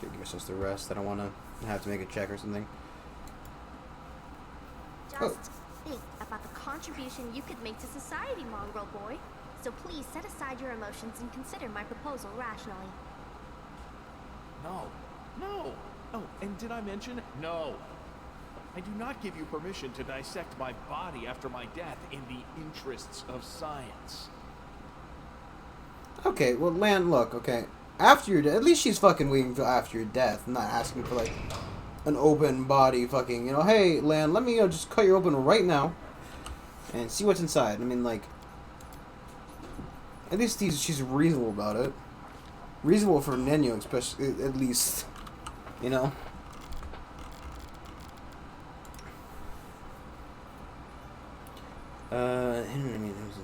Give yourself the rest. I don't want to have to make a check or something. Just think about the contribution you could make to society, mongrel boy. So please set aside your emotions and consider my proposal rationally. No. No. Oh, and did I mention? No. I do not give you permission to dissect my body after my death in the interests of science. Okay, well, Lan, look, okay. After your death, at least she's fucking waiting until after your death, not asking for, like, an open body fucking, you know, hey, Lan, let me just cut you open right now and see what's inside. I mean, like, at least she's reasonable about it. Reasonable for Nenyo, especially, at least, you know. I mean, there's a...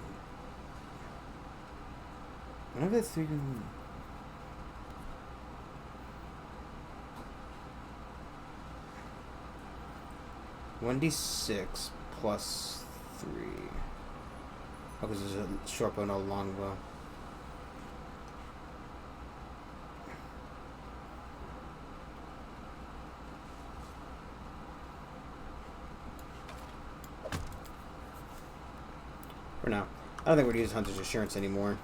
Whenever the three... 1d6 plus 3. Oh, because there's a short bow and a long bow. For now. I don't think we're going to use Hunter's Assurance anymore.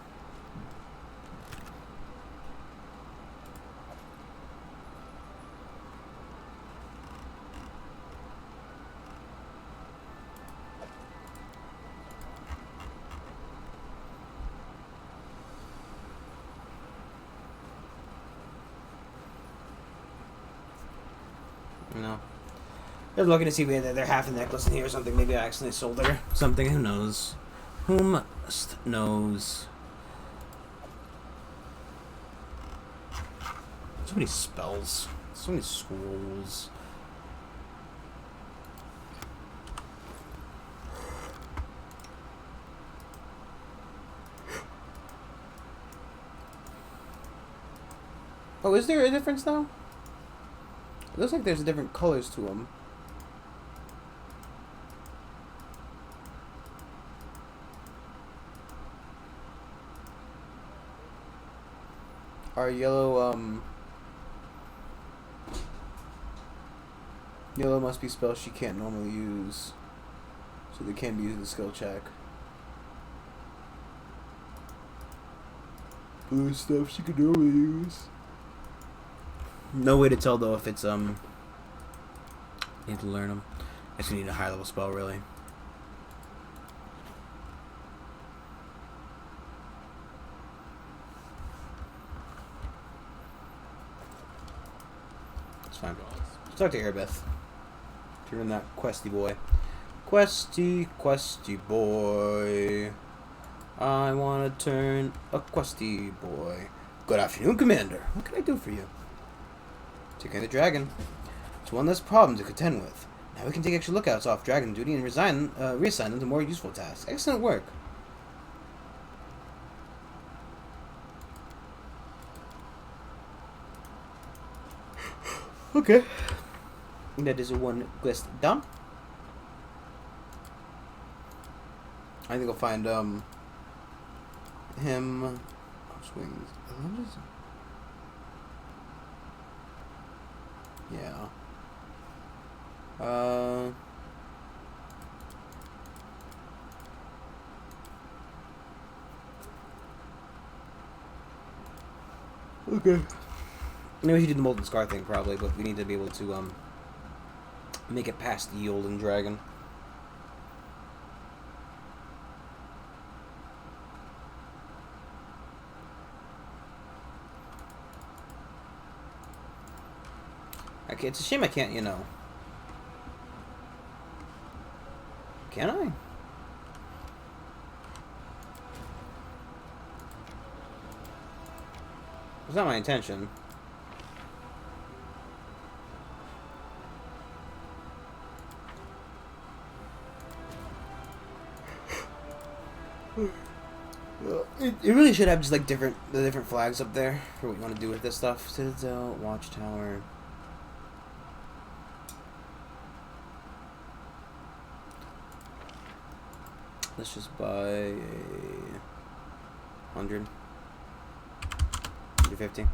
No. They're looking to see if they're half a necklace in here or something. Maybe I accidentally sold her something. Who knows? Whom knows? So many spells. So many scrolls. Oh, is there a difference now? It looks like there's different colors to them. Our yellow, yellow must be spells she can't normally use. So they can't be used in the skill check. Blue stuff she could normally use. No way to tell though if it's need to learn them. I just need a high level spell really. It's fine. Let's talk to Airbeth. Turn that questy boy. Questy boy. I want to turn a questy boy. Good afternoon, Commander. What can I do for you? Taking the dragon. It's one less problem to contend with. Now we can take extra lookouts off dragon duty and reassign them to more useful tasks. Excellent work. Okay. That is one quest done. I think I'll find him. Swings. Yeah. Okay. Maybe we should do the Molten Scar thing probably, but we need to be able to make it past the Yolden Dragon. Okay, it's a shame I can't, you know. Can I? It's not my intention. It really should have just like the different flags up there for what you want to do with this stuff. Citadel, Watchtower. Let's just buy 100, 150.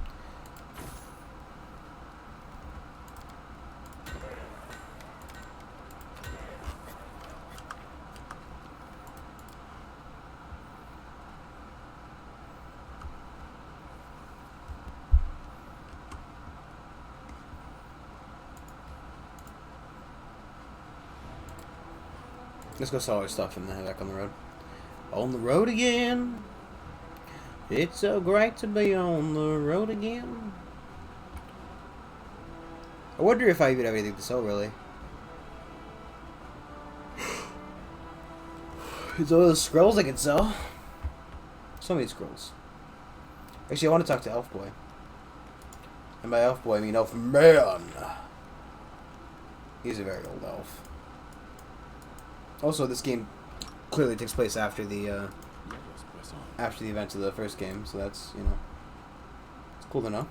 Let's go sell our stuff and then head back on the road. On the road again. It's so great to be on the road again. I wonder if I even have anything to sell, really. There's all those scrolls I can sell. So many scrolls. Actually, I want to talk to Elf Boy. And by Elf Boy, I mean Elf Man. He's a very old elf. Also, this game clearly takes place after the events of the first game, so that's, you know, it's cool to know.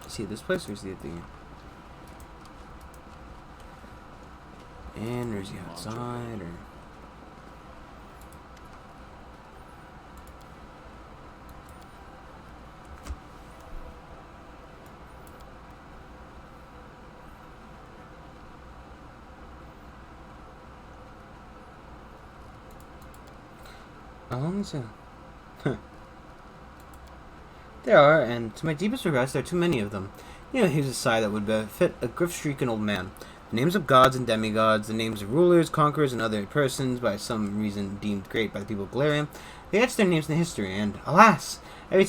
See this place or is it the and or is he outside or so there are, and to my deepest regrets, there are too many of them. You know, here's a sigh that would befit a grief-stricken old man. The names of gods and demigods, the names of rulers, conquerors, and other persons, by some reason deemed great by the people of Galarian, they etch their names in history, and, alas, every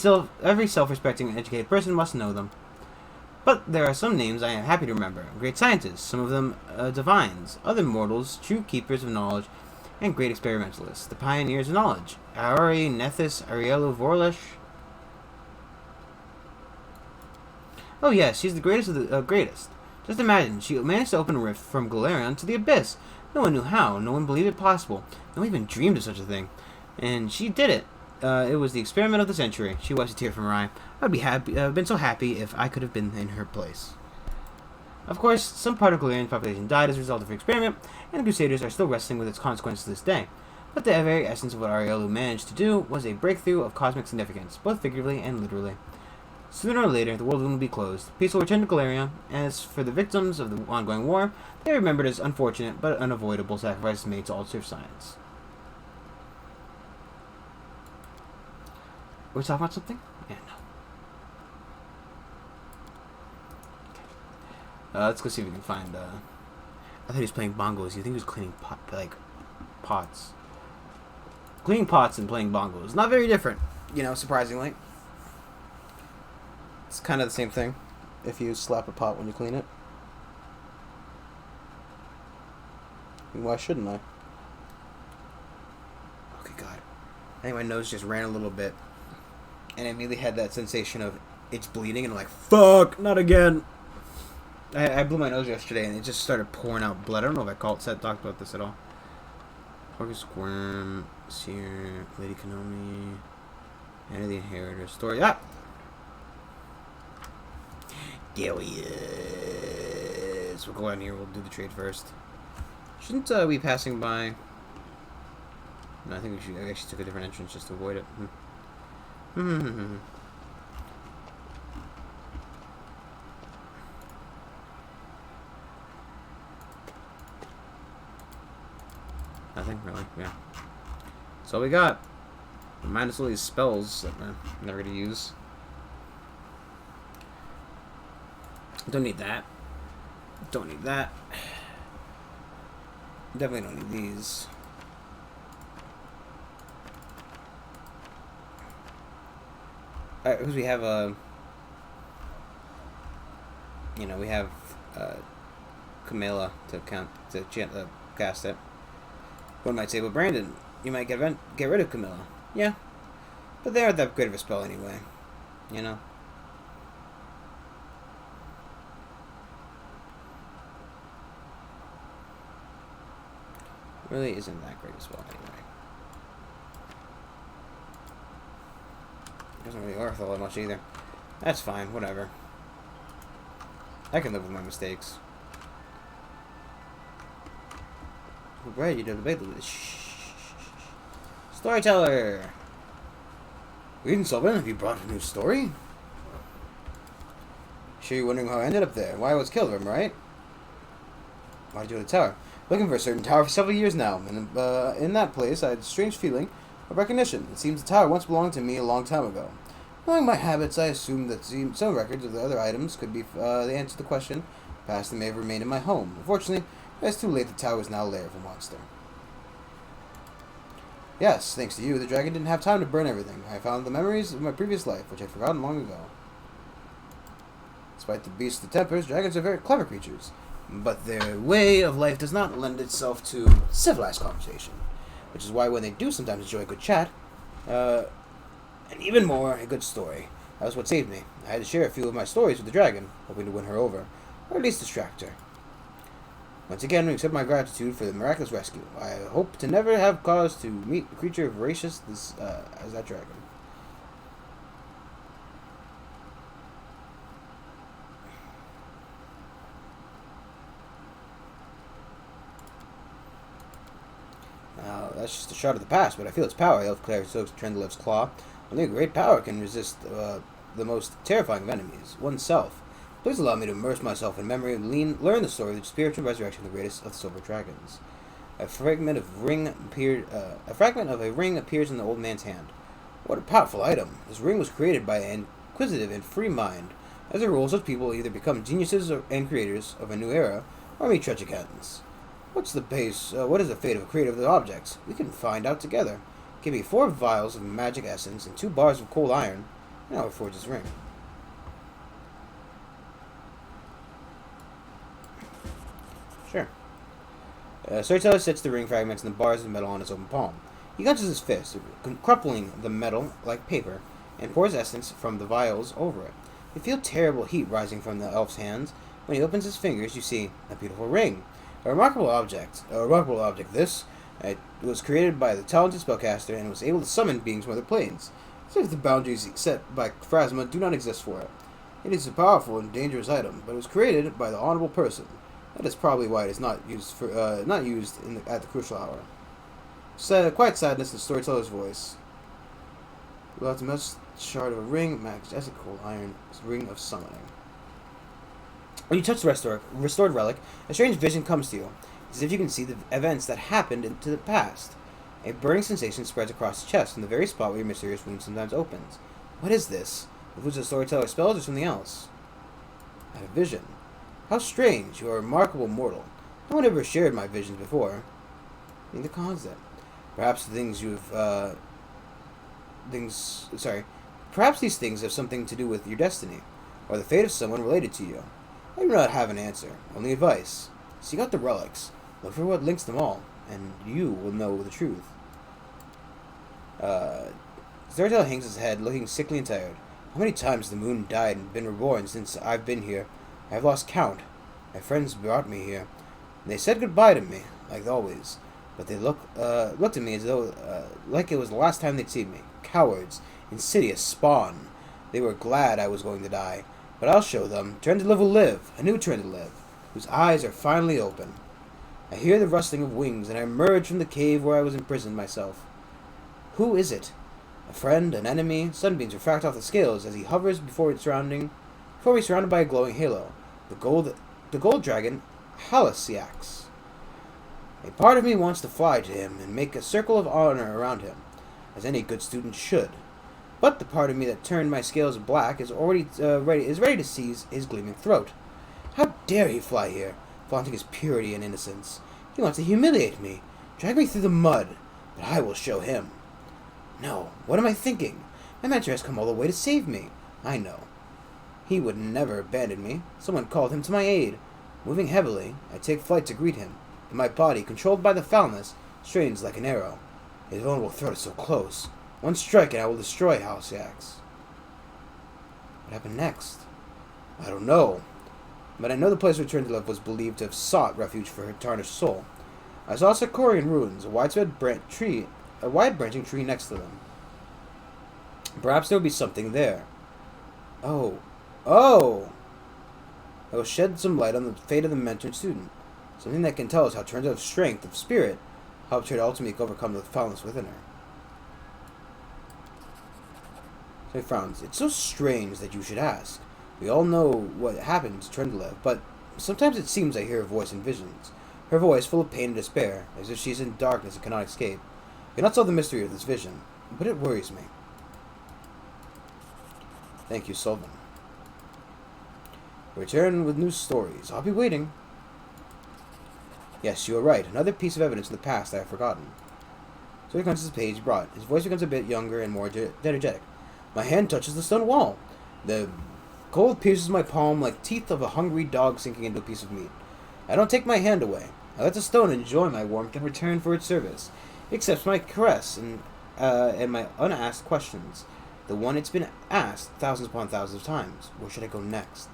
self-respecting and educated person must know them. But there are some names I am happy to remember. Great scientists, some of them divines, other mortals, true keepers of knowledge, and great experimentalists, the pioneers of knowledge. Aori, Nethys, Arielu, Vorlesh. Oh yes, she's the greatest of the greatest. Just imagine, she managed to open a rift from Galarian to the Abyss. No one knew how, no one believed it possible. No one even dreamed of such a thing. And she did it. It was the experiment of the century. She wipes a tear from her eye. I'd be happy, been so happy if I could have been in her place. Of course, some part of Galarian's population died as a result of her experiment, and the Crusaders are still wrestling with its consequences to this day. But the very essence of what Arielu managed to do was a breakthrough of cosmic significance, both figuratively and literally. Sooner or later, the world will be closed. Peace will return to Galarian. As for the victims of the ongoing war, they are remembered as unfortunate but unavoidable sacrifices made to alter science. Are we talking about something? Yeah, no. Okay. Let's go see if we can find. I thought he was playing bongos. You think he was cleaning pots? Cleaning pots and playing bongos. Not very different, you know, surprisingly. It's kind of the same thing if you slap a pot when you clean it. And why shouldn't I? Okay, God. I think my nose just ran a little bit. And I immediately had that sensation of it's bleeding, and I'm like, fuck, not again. I blew my nose yesterday, and it just started pouring out blood. I don't know if I talked about this at all. Orcus Squirm, Seer, Lady Konami, Anna the Inheritor, Story. Ah! There he is. We'll go out here. We'll do the trade first. Shouldn't we be passing by? No, I think we should. I actually took a different entrance just to avoid it. Nothing really. Yeah. That's all we got. Minus all these spells that we're never gonna use. Don't need that. Don't need that. Definitely don't need these. Alright, because we have a... you know, we have Camilla to cast it. One might say, well, Brandon, you might get rid of Camilla. Yeah, but they aren't that great of a spell anyway. You know? Really isn't that great a spell anyway. Doesn't really worth all that much either. That's fine, whatever. I can live with my mistakes. Right, you did the big storyteller. Greetings, Sylvan. Have you brought a new story? Sure you're wondering how I ended up there. Why I was killed, right? Why did you go to the tower? Looking for a certain tower for several years now, and in that place I had a strange feeling of recognition. It seems the tower once belonged to me a long time ago. Knowing my habits, I assumed that some records of the other items could be the answer to the question. Past they may have remained in my home. Unfortunately, it's too late. The tower is now a lair of a monster. Yes, thanks to you, the dragon didn't have time to burn everything. I found the memories of my previous life, which I'd forgotten long ago. Despite the beast's tempers, dragons are very clever creatures. But their way of life does not lend itself to civilized conversation. Which is why when they do sometimes enjoy a good chat, and even more, a good story. That was what saved me. I had to share a few of my stories with the dragon, hoping to win her over, or at least distract her. Once again, we accept my gratitude for the miraculous rescue. I hope to never have cause to meet a creature voracious as that dragon. Now, that's just a shot of the past, but I feel its power. Elf Claire soaks Trendlev's claw. Only a great power can resist the most terrifying of enemies, oneself. Please allow me to immerse myself in memory and learn the story of the spiritual resurrection of the greatest of the silver dragons. A fragment of a ring appears in the old man's hand. What a powerful item! This ring was created by an inquisitive and free mind. As a rule, such people either become geniuses and creators of a new era, or meet tragic ends. What is the fate of a creator of the objects? We can find out together. Give me 4 vials of magic essence and 2 bars of cold iron, and I will forge this ring. Sure. Storyteller sets the ring fragments and the bars of metal on his open palm. He clenches his fist, crumpling the metal like paper, and pours essence from the vials over it. You feel terrible heat rising from the elf's hands. When he opens his fingers, you see a beautiful ring. A remarkable object. This. It was created by the talented spellcaster and was able to summon beings from other planes. As if the boundaries set by Phrasma do not exist for it. It is a powerful and dangerous item, but it was created by the honorable person. That is probably why it is not used at the crucial hour. Quiet sadness in the storyteller's voice. Without the most shard of a ring, majestic cold iron, ring of summoning. When you touch the restored relic, a strange vision comes to you, as if you can see the events that happened into the past. A burning sensation spreads across the chest, in the very spot where your mysterious wound sometimes opens. What is this? If it was a storyteller's spells or something else? I had a vision. How strange! You are a remarkable mortal. No one ever shared my visions before. Neither caused it. Perhaps Perhaps these things have something to do with your destiny, or the fate of someone related to you. I do not have an answer, only advice. Seek out the relics, look for what links them all, and you will know the truth. Storyteller hangs his head, looking sickly and tired. How many times the moon died and been reborn since I've been here? I have lost count. My friends brought me here. They said goodbye to me, like always, but they looked at me as though like it was the last time they'd seen me. Cowards, insidious spawn. They were glad I was going to die, but I'll show them. Trend to live will live, a new trend to live, whose eyes are finally open. I hear the rustling of wings, and I emerge from the cave where I was imprisoned myself. Who is it? A friend, an enemy? Sunbeams refract off the scales as he hovers before me, surrounded by a glowing halo. The gold dragon, Halcyons. A part of me wants to fly to him and make a circle of honor around him, as any good student should. But the part of me that turned my scales black is ready to seize his gleaming throat. How dare he fly here, flaunting his purity and innocence? He wants to humiliate me, drag me through the mud, but I will show him. No, what am I thinking? My mentor has come all the way to save me. I know. He would never abandon me. Someone called him to my aid. Moving heavily, I take flight to greet him, but my body, controlled by the foulness, strains like an arrow. His vulnerable throat is so close. One strike and I will destroy Halcyax. What happened next? I don't know. But I know the place where Trindlev was believed to have sought refuge for her tarnished soul. I saw Sakorian ruins, a wide branching tree next to them. Perhaps there would be something there. Oh. I will shed some light on the fate of the mentored student. Something that can tell us how Trindlev's strength of spirit helped her to ultimately overcome the foulness within her. So he frowns. It's so strange that you should ask. We all know what happened to Trindlev, but sometimes it seems I hear her voice in visions. Her voice full of pain and despair, as if she is in darkness and cannot escape. I cannot solve the mystery of this vision, but it worries me. Thank you, Sullivan. Return with new stories. I'll be waiting. Yes, you are right. Another piece of evidence in the past I have forgotten. So he comes to the page brought. His voice becomes a bit younger and more energetic. My hand touches the stone wall. The cold pierces my palm like teeth of a hungry dog sinking into a piece of meat. I don't take my hand away. I let the stone enjoy my warmth in return for its service. It accepts my caress and my unasked questions. The one it's been asked thousands upon thousands of times. Where should I go next?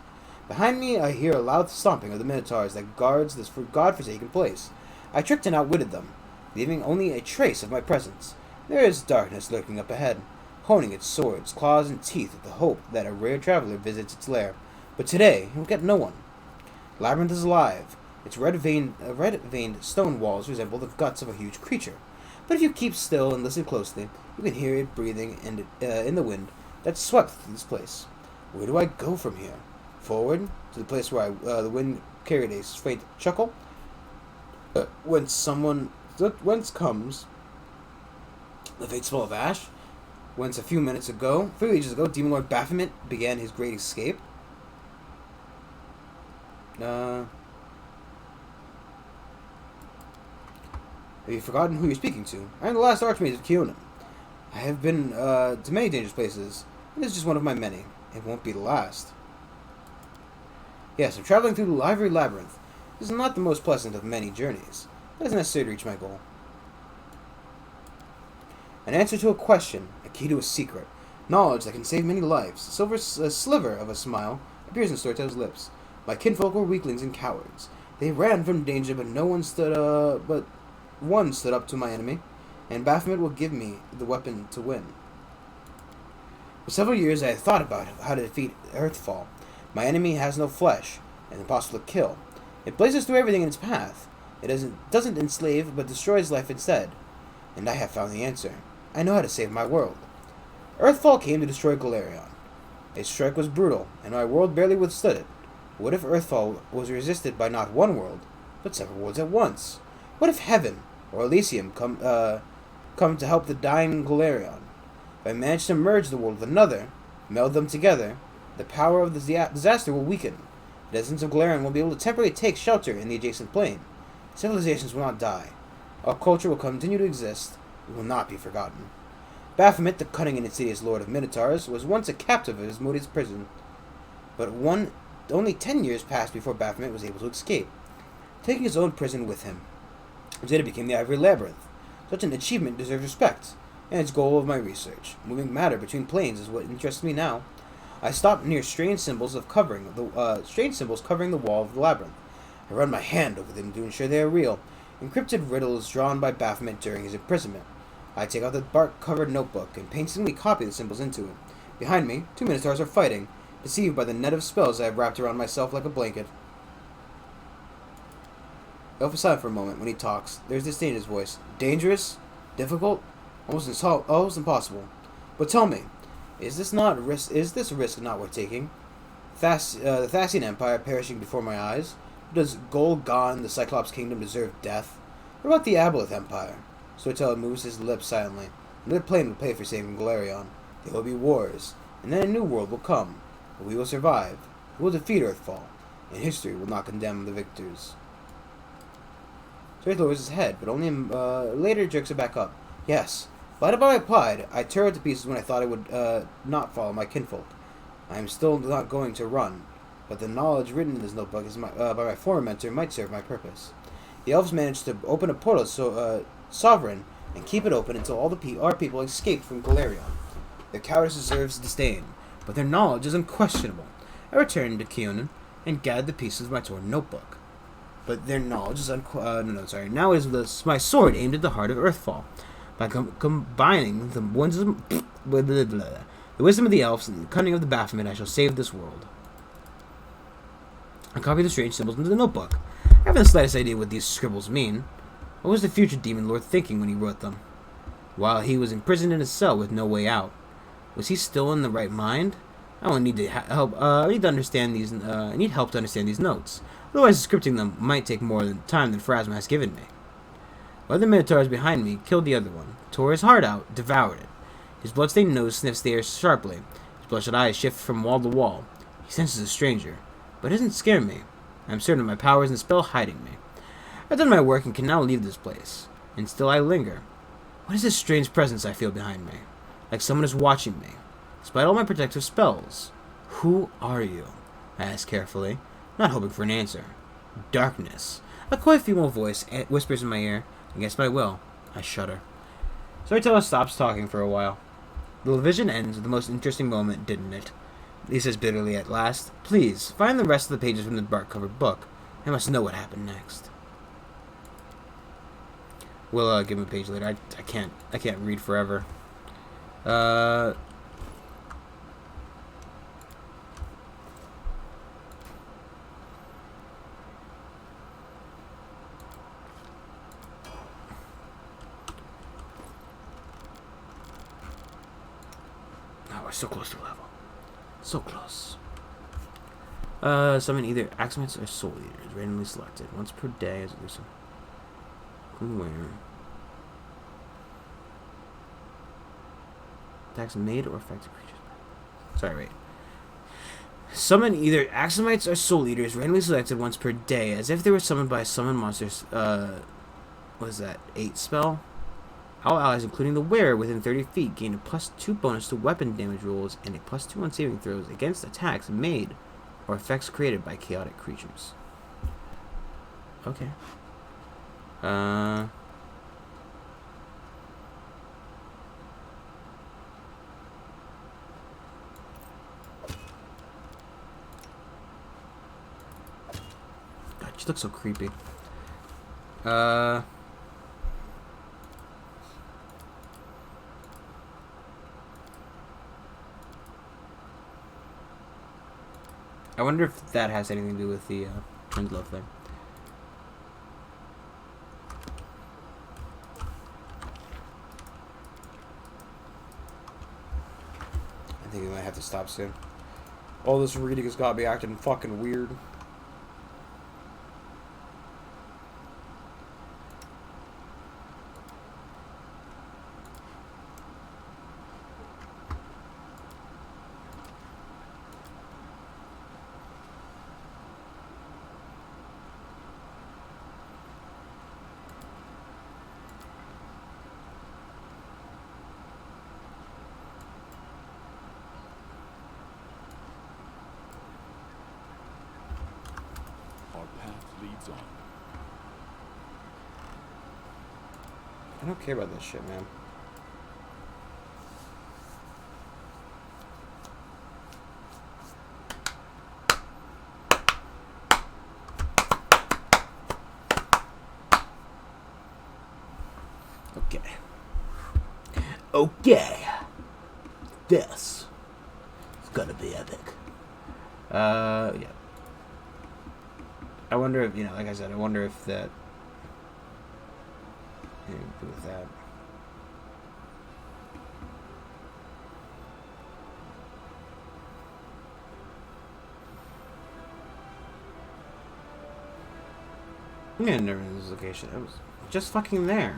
Behind me, I hear a loud stomping of the minotaurs that guards this godforsaken place. I tricked and outwitted them, leaving only a trace of my presence. There is darkness lurking up ahead, honing its swords, claws, and teeth with the hope that a rare traveler visits its lair. But today, it will get no one. Labyrinth is alive. Its red-veined stone walls resemble the guts of a huge creature. But if you keep still and listen closely, you can hear it breathing in the wind that swept through this place. Where do I go from here? Forward to the place where the wind carried a faint chuckle, whence comes the faint smell of ash, whence a few ages ago, Demon Lord Baphomet began his great escape. Have you forgotten who you're speaking to? I am the last Archmage of Kionin. I have been to many dangerous places, and this is just one of my many. It won't be the last. Yes, I'm traveling through the Ivory Labyrinth. This is not the most pleasant of many journeys, but it's necessary to reach my goal. An answer to a question, a key to a secret, knowledge that can save many lives. A sliver of a smile appears in Storyteller's lips. My kinfolk were weaklings and cowards. They ran from danger, but one stood up to my enemy, and Baphomet will give me the weapon to win. For several years I have thought about how to defeat Earthfall. My enemy has no flesh, and impossible to kill. It blazes through everything in its path. It doesn't enslave, but destroys life instead. And I have found the answer. I know how to save my world. Earthfall came to destroy Galarion. Its strike was brutal, and my world barely withstood it. What if Earthfall was resisted by not one world, but several worlds at once? What if Heaven, or Elysium, come to help the dying Galarion? If I manage to merge the world with another, meld them together, the power of the disaster will weaken. The residents of Galarion will be able to temporarily take shelter in the adjacent plane. Civilizations will not die. Our culture will continue to exist. We will not be forgotten. Baphomet, the cunning and insidious lord of Minotaurs, was once a captive of Asmodeus' prison, but only 10 years passed before Baphomet was able to escape, taking his own prison with him. Instead, it became the Ivory Labyrinth. Such an achievement deserves respect, and it's the goal of my research. Moving matter between planes is what interests me now. I stopped near strange symbols covering the wall of the labyrinth. I run my hand over them to ensure they are real, encrypted riddles drawn by Baphomet during his imprisonment. I take out the bark-covered notebook and painstakingly copy the symbols into it. Behind me, 2 Minotaurs are fighting, deceived by the net of spells I have wrapped around myself like a blanket. Elf is silent for a moment. When he talks, there's disdain in his voice. Dangerous? Difficult? Almost impossible. But tell me, is this risk not worth taking? The Thasian Empire perishing before my eyes? Does Golgon, the Cyclops Kingdom, deserve death? What about the Aboleth Empire? Storyteller moves his lips silently. Another plane will pay for saving Galarion. There will be wars, and then a new world will come. But we will survive. We will defeat Earthfall. and history will not condemn the victors. So he lowers his head, but only later jerks it back up. Yes, blinded by my pride, I tore it to pieces when I thought I would not follow my kinfolk. I am still not going to run, but the knowledge written in this notebook by my former mentor might serve my purpose. The elves managed to open a portal sovereign and keep it open until all our people escaped from Galarion. Their cowardice deserves disdain, but their knowledge is unquestionable. I returned to Keonan and gathered the pieces of my torn notebook. But their knowledge is Now is my sword aimed at the heart of Earthfall. By combining the wisdom of the elves and the cunning of the Baphomet, I shall save this world. I copied the strange symbols into the notebook. I haven't the slightest idea what these scribbles mean. What was the future demon lord thinking when he wrote them? While he was imprisoned in his cell with no way out, was he still in the right mind? I will need to help. I need to understand these. I need help to understand these notes. Otherwise, scripting them might take more time than Pharasma has given me. One of the Minotaurs behind me killed the other one, tore his heart out, devoured it. His bloodstained nose sniffs the air sharply. His bloodshot eyes shift from wall to wall. He senses a stranger, but it doesn't scare me. I am certain of my powers and the spell hiding me. I've done my work and can now leave this place. And still I linger. What is this strange presence I feel behind me? Like someone is watching me, despite all my protective spells. Who are you? I ask carefully, not hoping for an answer. Darkness. A quiet female voice whispers in my ear. Against my will, I shudder. Storyteller stops talking for a while. The vision ends with the most interesting moment, didn't it? He says bitterly at last, please, find the rest of the pages from the bark-covered book. I must know what happened next. We'll give him a page later. I can't read forever. We're so close to level. So close. Summon either Axamites or Soul Eaters, randomly selected, once per day as a loosen. Where? Attacks made or affected creatures. Sorry, wait. Summon either Axamites or Soul Eaters, randomly selected once per day, as if they were summoned by a summoned monster's, what is that, 8 spell? All allies, including the wearer within 30 feet, gain a +2 bonus to weapon damage rolls and a +2 on saving throws against attacks made or effects created by chaotic creatures. Okay. God, she looks so creepy. I wonder if that has anything to do with the twins love thing. I think we might have to stop soon. All this reading has got me acting fucking weird. Leads on. I don't care about this shit, man. Okay. Okay. This is gonna be epic. Yeah. I wonder if, like I said, I wonder if that... do with that. Yeah, never in this location. It was just fucking there.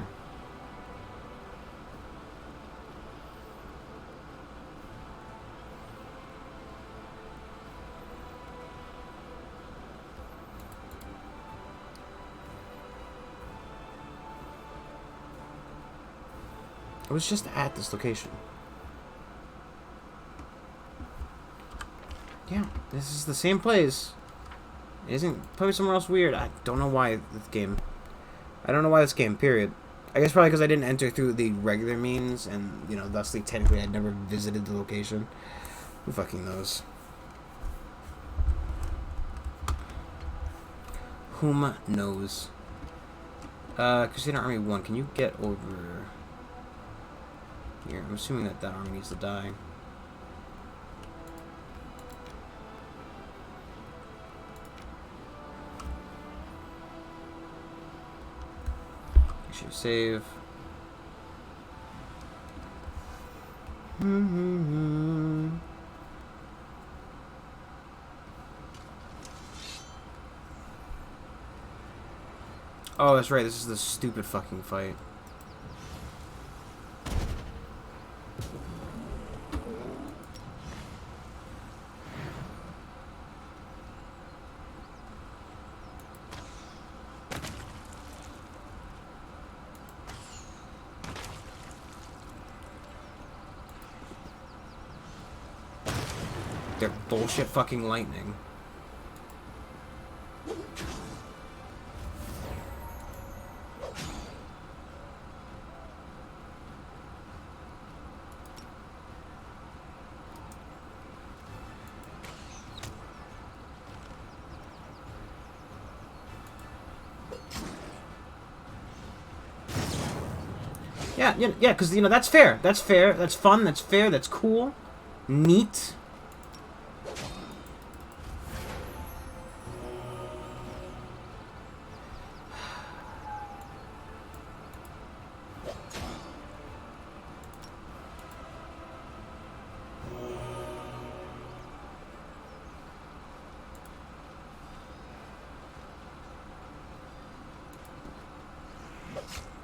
I was just at this location. Yeah, this is the same place. It isn't probably somewhere else weird. I don't know why this game. I don't know why this game, period. I guess probably because I didn't enter through the regular means, and, you know, thusly, technically, I'd never visited the location. Who fucking knows? Whom knows? Crusader Army 1, can you get over here? I'm assuming that that army needs to die. Make sure you save. Oh, that's right. This is the stupid fucking fight. They're bullshit fucking lightning. Yeah, because, you know, that's fair. That's fair. That's fun. That's fair. That's cool. Neat.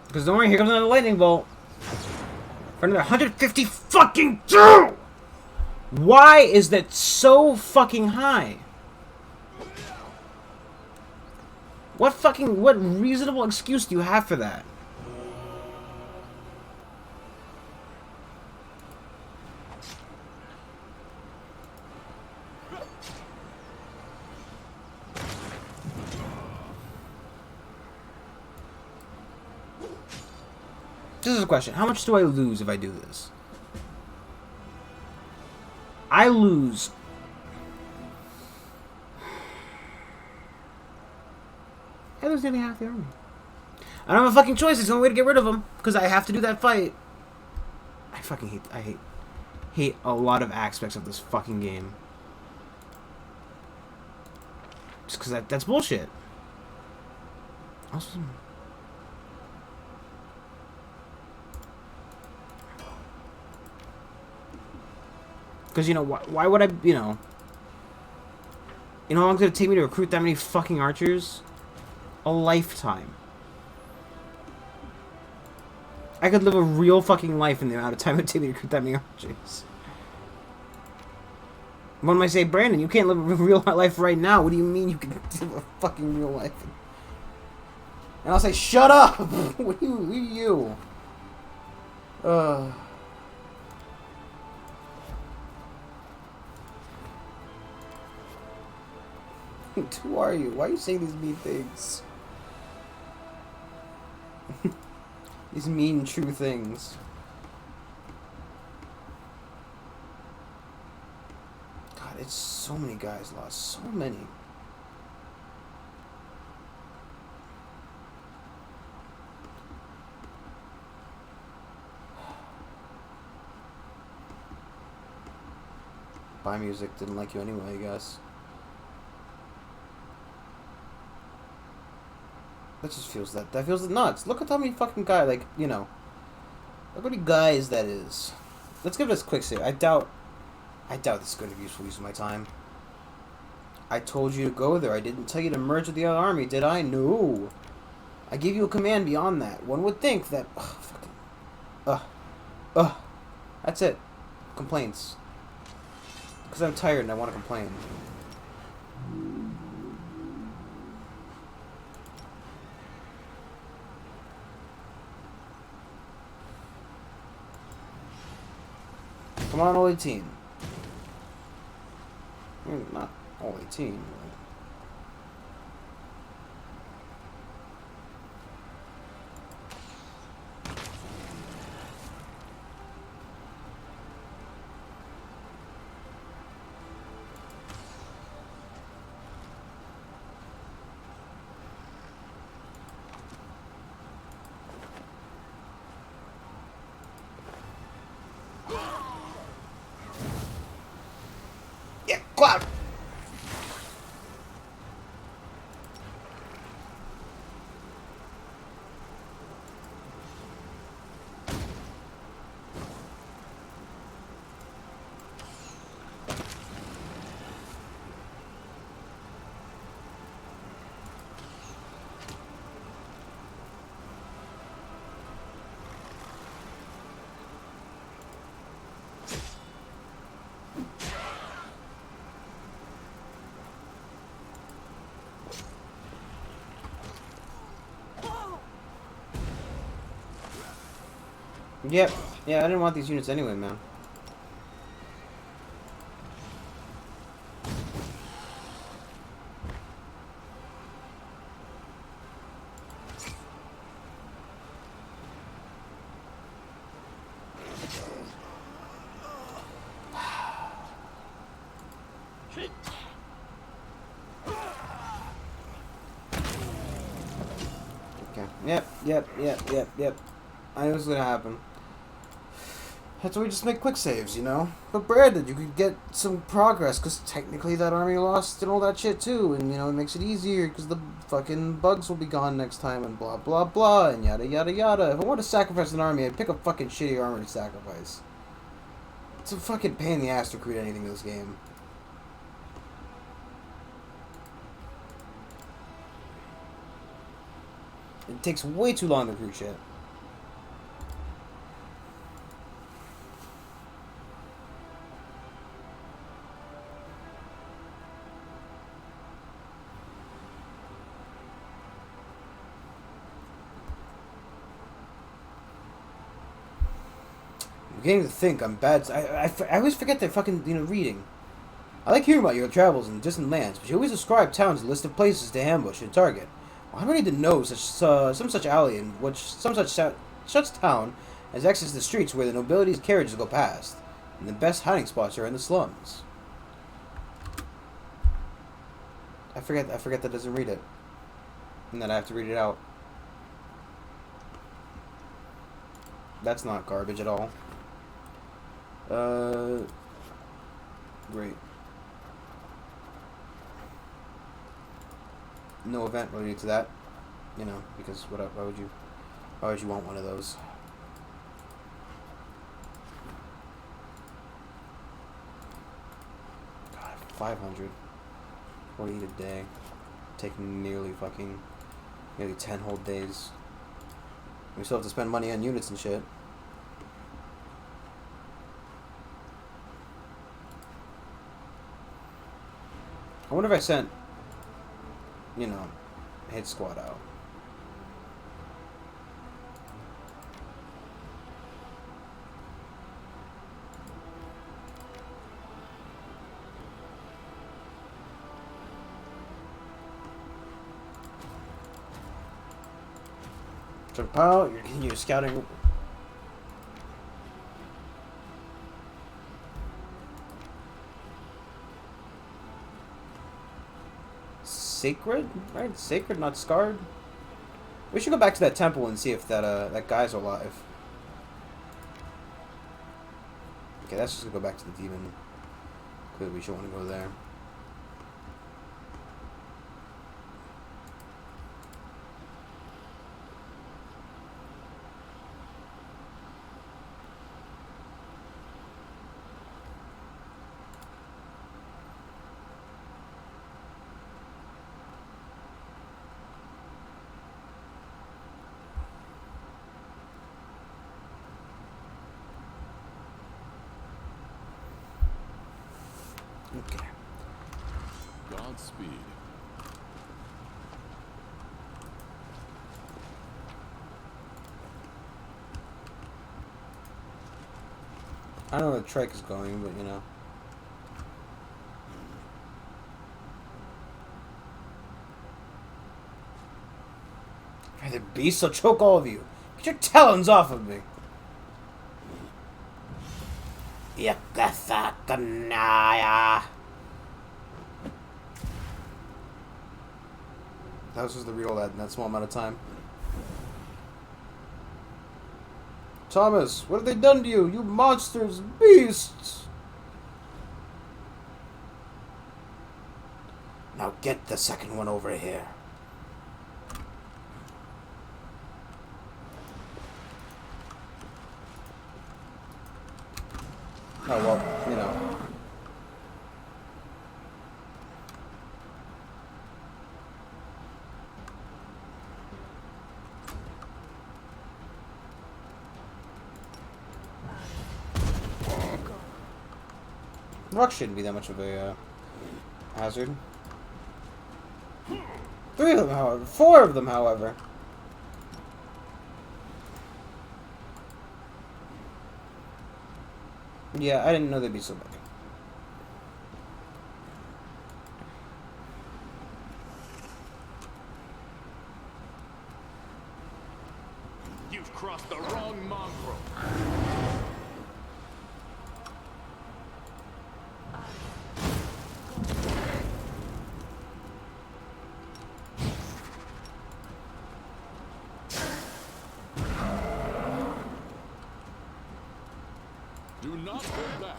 Because don't worry, here comes another lightning bolt. For another 150 fucking two! Why is that so fucking high? What reasonable excuse do you have for that? This is a question. How much do I lose if I do this? I lose. I lose nearly half the army. I don't have a fucking choice. It's the only way to get rid of them. Because I have to do that fight. I fucking hate a lot of aspects of this fucking game. Just because that's bullshit. Also... Because, you know, why would I, you know... You know how long it's going to take me to recruit that many fucking archers? A lifetime. I could live a real fucking life in the amount of time it would take me to recruit that many archers. One might say, Brandon, you can't live a real life right now. What do you mean you can live a fucking real life? And I'll say, shut up! What are you? Who are you? Why are you saying these mean things? These mean, true things. God, it's so many guys lost. So many. Buy music didn't like you anyway, I guess. That just feels that feels nuts. Look at how many fucking guys, like, you know. Look how many guys that is. Let's give this a quick save. I doubt this is going to be useful use of my time. I told you to go there. I didn't tell you to merge with the other army, did I? No. I gave you a command beyond that. One would think that... That's it. Complaints. Because I'm tired and I want to complain. Come on, all 18. Not all 18. Yeah, Cloud! Yep. Yeah, I didn't want these units anyway, man. Okay. Yep. I knew it was gonna happen. That's why we just make quick saves, you know? But Brandon, you could get some progress, because technically that army lost and all that shit too, and, you know, it makes it easier, because the fucking bugs will be gone next time, and blah, blah, blah, and yada, yada, yada. If I want to sacrifice an army, I'd pick a fucking shitty armor to sacrifice. It's a fucking pain in the ass to recruit anything in this game. It takes way too long to recruit shit. I'm beginning to think I'm bad. I always forget that fucking, you know, reading. I like hearing about your travels in distant lands, but you always describe towns as a list of places to ambush and target. Why do I need to know some such alley in which some such town has access to the streets where the nobility's carriages go past, and the best hiding spots are in the slums? I forget that doesn't read it, and that I have to read it out. That's not garbage at all. Great. No event related to that, you know, because why would you want one of those? God, 500. 40 a day. Taking nearly 10 whole days. We still have to spend money on units and shit. I wonder if I sent, you know, hit squad out. So, pal, you're scouting. Sacred, right? Sacred, not scarred. We should go back to that temple and see if that guy's alive. Okay, that's just gonna go back to the demon. Clearly, we should want to go there. Okay. Godspeed. I don't know where the trike is going, but you know. The beast will choke all of you. Get your talons off of me. Yakathakanaya. That was just to read all that in that small amount of time. Thomas, what have they done to you? You monsters, beasts! Now get the second one over here. Oh, well, you know. Rock shouldn't be that much of a hazard. 3 of them, however. 4 of them, however. Yeah, I didn't know they'd be so big. You've crossed the wrong mongrel. Do not hold back.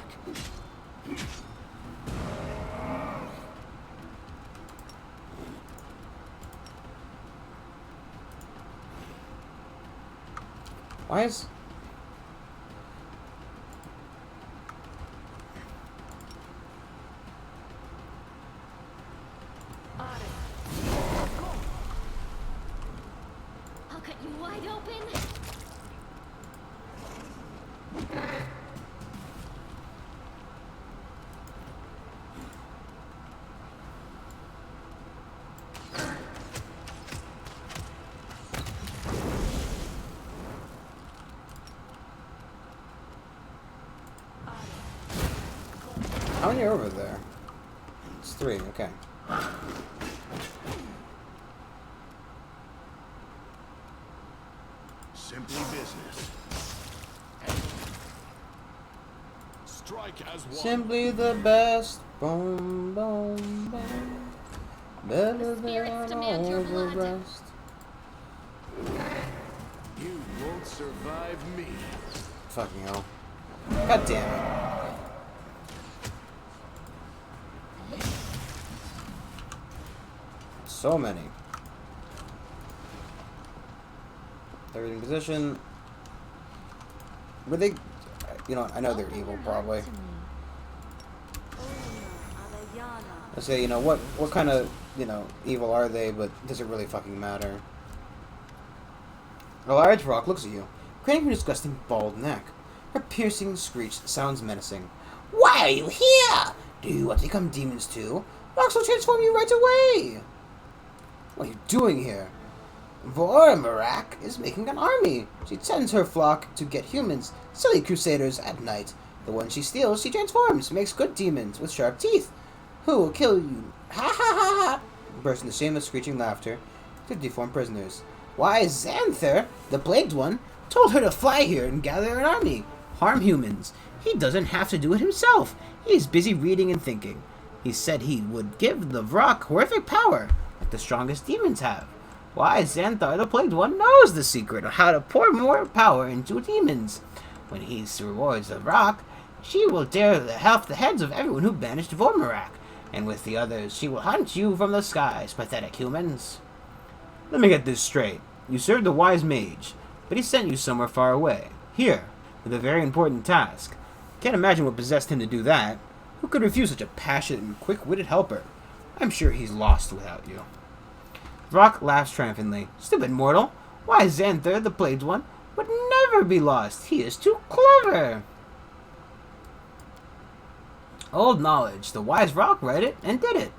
Why is... I'll cut you wide open. How many are over there? It's 3, okay. Simply business. Strike as one. Simply the best. Boom, boom, boom. Better The than spirits demand your all the blood. rest. You won't survive me. Fucking hell. God damn it. So many. Third in position. Were they... You know, I know they're evil, probably. I say, you know, what kind of, you know, evil are they, but does it really fucking matter? A large rock looks at you, craning her disgusting bald neck. Her piercing screech sounds menacing. Why are you here? Do you want to become demons too? Rocks will transform you right away! What are you doing here? Vormarak is making an army. She sends her flock to get humans, silly crusaders, at night. The ones she steals, she transforms, makes good demons with sharp teeth. Who will kill you? Ha ha ha ha! Burst into shameless screeching laughter to deformed prisoners. Why, Xanther, the plagued one, told her to fly here and gather an army. Harm humans. He doesn't have to do it himself. He is busy reading and thinking. He said he would give the Vrock horrific power, like the strongest demons have. Why, Xanthar, the Plagued One, knows the secret of how to pour more power into demons. When he rewards the Vrock, she will tear off the heads of everyone who banished Vormarak, and with the others, she will hunt you from the skies, pathetic humans. Let me get this straight. You served the wise mage, but he sent you somewhere far away, here, with a very important task. Can't imagine what possessed him to do that. Who could refuse such a passionate and quick-witted helper? I'm sure he's lost without you. Vrock laughs triumphantly. Stupid mortal! Why, Xanther, the Plagued One, would never be lost. He is too clever. Old knowledge. The wise Vrock read it and did it.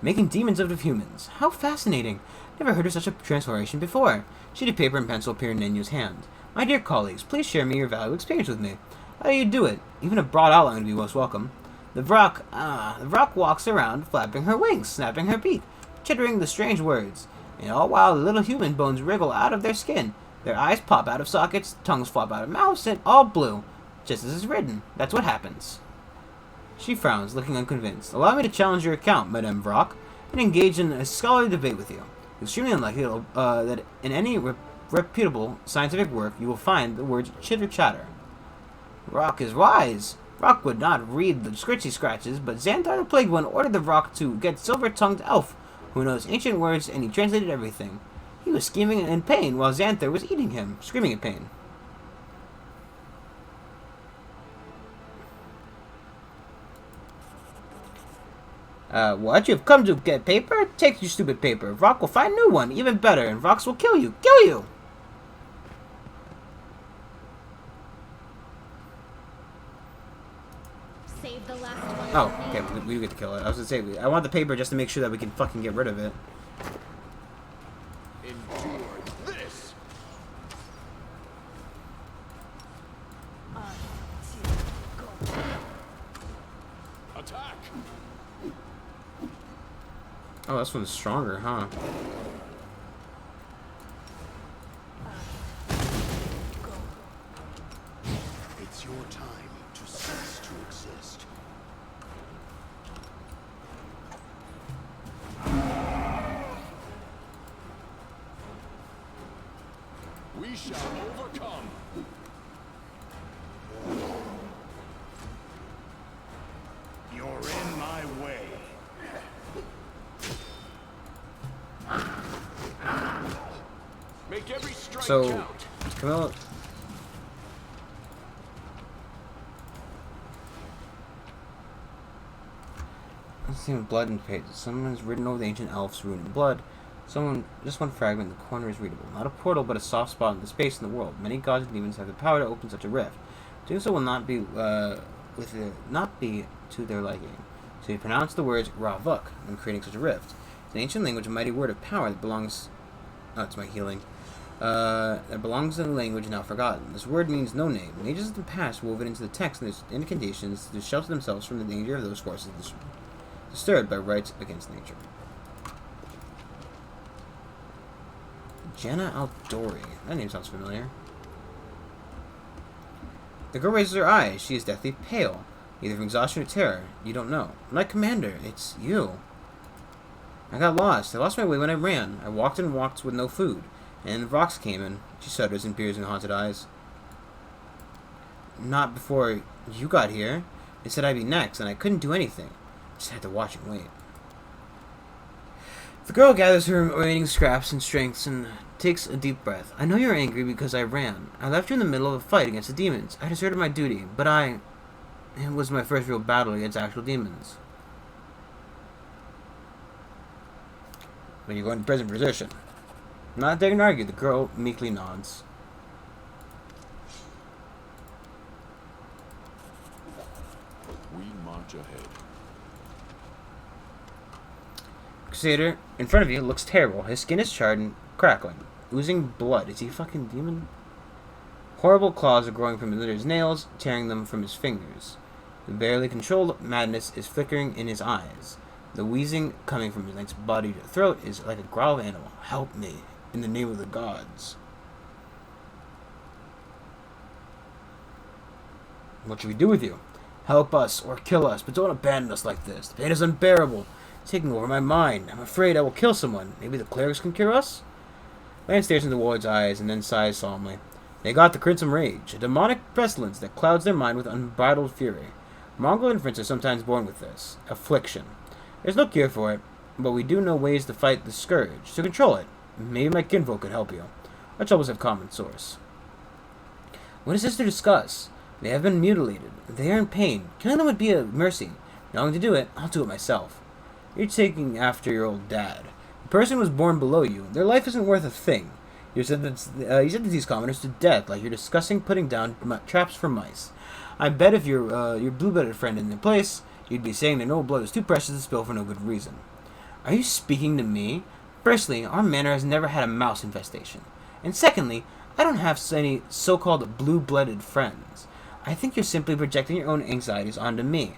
Making demons out of humans. How fascinating. Never heard of such a transformation before. Sheet of paper and pencil appear in Nenu's hand. My dear colleagues, please share me your valuable experience with me. How do you do it? Even a broad outline would be most welcome. The Vrock walks around, flapping her wings, snapping her beak, chittering the strange words. And all while the little human bones wriggle out of their skin. Their eyes pop out of sockets, tongues flop out of mouths, and all blue. Just as it's written. That's what happens. She frowns, looking unconvinced. Allow me to challenge your account, Madame Vrock, and engage in a scholarly debate with you. It's extremely unlikely that in any reputable scientific work you will find the words chitter-chatter. Vrock is wise. Vrock would not read the scritchy scratches, but Xanthar the Plagued One ordered the Vrock to get silver-tongued elf, who knows ancient words, and he translated everything. He was scheming in pain while Xanthar was eating him, screaming in pain. What? You've come to get paper? Take your stupid paper. Vrock will find a new one, even better, and Vrox will kill you. Kill you! Save the last one. Oh, okay, we get to kill it. I was gonna say, I want the paper just to make sure that we can fucking get rid of it. Endure this. Attack. Oh, this one's stronger, huh? It's your time to cease to exist. We shall overcome. You're in my way. Make every strike So, count. Camilla... Let's see, blood in pages. Someone's written over the ancient elf's rune in blood. Just one fragment in the corner is readable. Not a portal, but a soft spot in the space in the world. Many gods and demons have the power to open such a rift. Doing so will not be to their liking. So you pronounce the words Ravuk when creating such a rift. It's an ancient language, a mighty word of power that belongs. Oh, it's my healing. That belongs in a language now forgotten. This word means no name. Ages of the past woven into the text and its incantations to shelter themselves from the danger of those forces disturbed by rights against nature. Jenna Aldori. That name sounds familiar. The girl raises her eyes. She is deathly pale, either from exhaustion or terror. You don't know. My commander, it's you. I got lost. I lost my way when I ran. I walked and walked with no food. And the Vrox came in. She shudders and peers in haunted eyes. Not before you got here. They said I'd be next, and I couldn't do anything. Just had to watch and wait. The girl gathers her remaining scraps and strengths and takes a deep breath. I know you're angry because I ran. I left you in the middle of a fight against the demons. I deserted my duty, but it was my first real battle against actual demons. When you go into prison position. Not there and argue, the girl meekly nods. We march ahead. Crusader, in front of you, looks terrible. His skin is charred and crackling, oozing blood. Is he a fucking demon? Horrible claws are growing from under his nails, tearing them from his fingers. The barely controlled madness is flickering in his eyes. The wheezing coming from his nice-bodied throat is like a growl of animal. Help me, in the name of the gods. What should we do with you? Help us or kill us, but don't abandon us like this. The pain is unbearable. It's taking over my mind. I'm afraid I will kill someone. Maybe the clerics can cure us? Lan stares into Ward's eyes and then sighs solemnly. They got the Crimson Rage, a demonic pestilence that clouds their mind with unbridled fury. Mongol infants are sometimes born with this affliction. There's no cure for it, but we do know ways to fight the scourge, to control it. Maybe my kinfolk could help you. Our troubles have common source. What is this to discuss? They have been mutilated. They are in pain. Killing them would be a mercy. Not only to do it, I'll do it myself. You're taking after your old dad. The person was born below you. Their life isn't worth a thing. You said that these commoners to death, like you're discussing putting down traps for mice. I bet if your blue-blooded friend in their place, you'd be saying their noble blood is too precious to spill for no good reason. Are you speaking to me? Firstly, our manor has never had a mouse infestation. And secondly, I don't have any so-called blue-blooded friends. I think you're simply projecting your own anxieties onto me.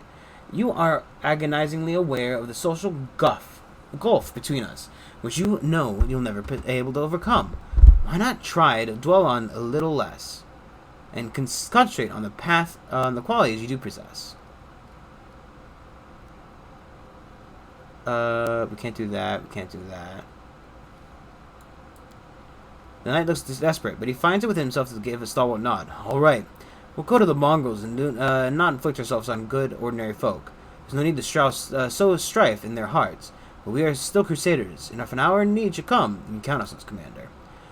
You are agonizingly aware of the social gulf between us, which you know you'll never be able to overcome. Why not try to dwell on a little less, and concentrate on the qualities you do possess? We can't do that. We can't do that. The knight looks desperate, but he finds it within himself to give a stalwart nod. All right, we'll go to the mongrels and not inflict ourselves on good, ordinary folk. There's no need to sow strife in their hearts, but we are still crusaders, and if an hour in need should come, you can count us as commander.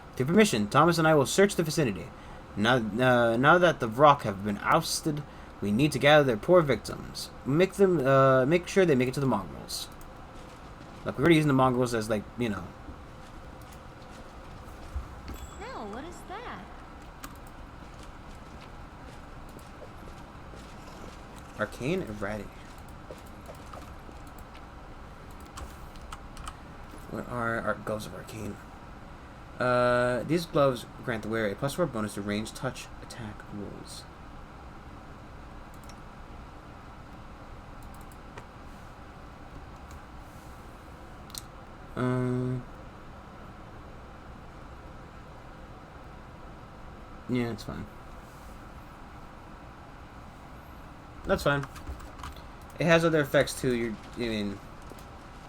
With your permission, Thomas and I will search the vicinity. Now that the rock have been ousted, we need to gather their poor victims. Make sure they make it to the mongrels. Look, we're already using the mongrels as, like, you know. No, what is that? Arcane Irradiate. What are our gloves of Arcane? These gloves grant the wearer a +4 bonus to range, touch, attack rules. Yeah, it's fine. That's fine. It has other effects too.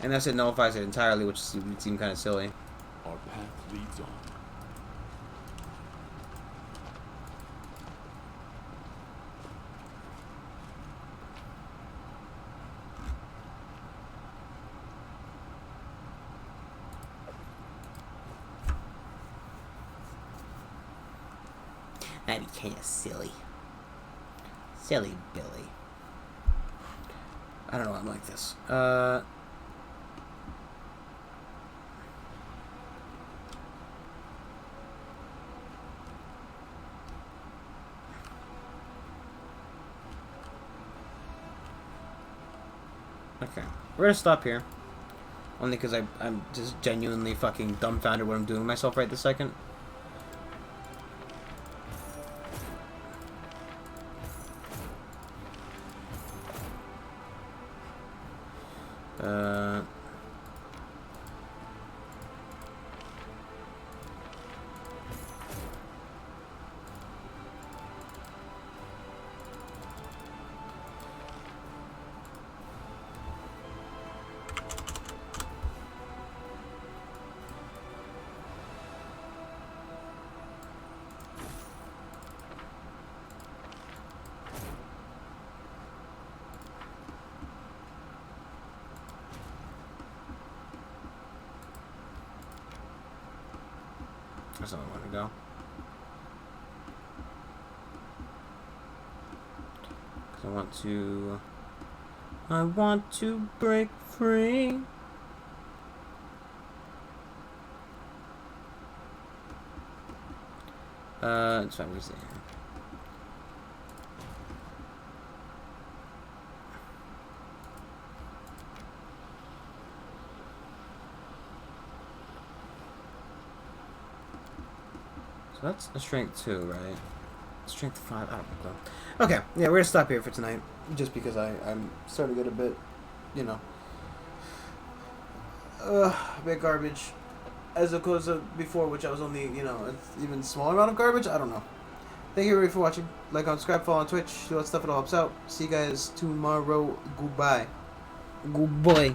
Unless it nullifies it entirely, which would seem kind of silly. Our path leads on. That'd be kind of silly. Silly Billy. I don't know why I'm like this. Okay. We're gonna stop here. Only because I'm just genuinely fucking dumbfounded what I'm doing with myself right this second. That's not where I want to go. Because I want to break free. It's fine, we're staying here. So that's a strength 2, right? Strength 5, I don't know. Okay, yeah, we're gonna stop here for tonight. Just because I'm starting to get a bit, you know, a bit garbage. As opposed to before, which I was only, you know, an even smaller amount of garbage. I don't know. Thank you everybody for watching. Like, subscribe, follow on Twitch. Do all that stuff, it all helps out. See you guys tomorrow. Goodbye. Good boy.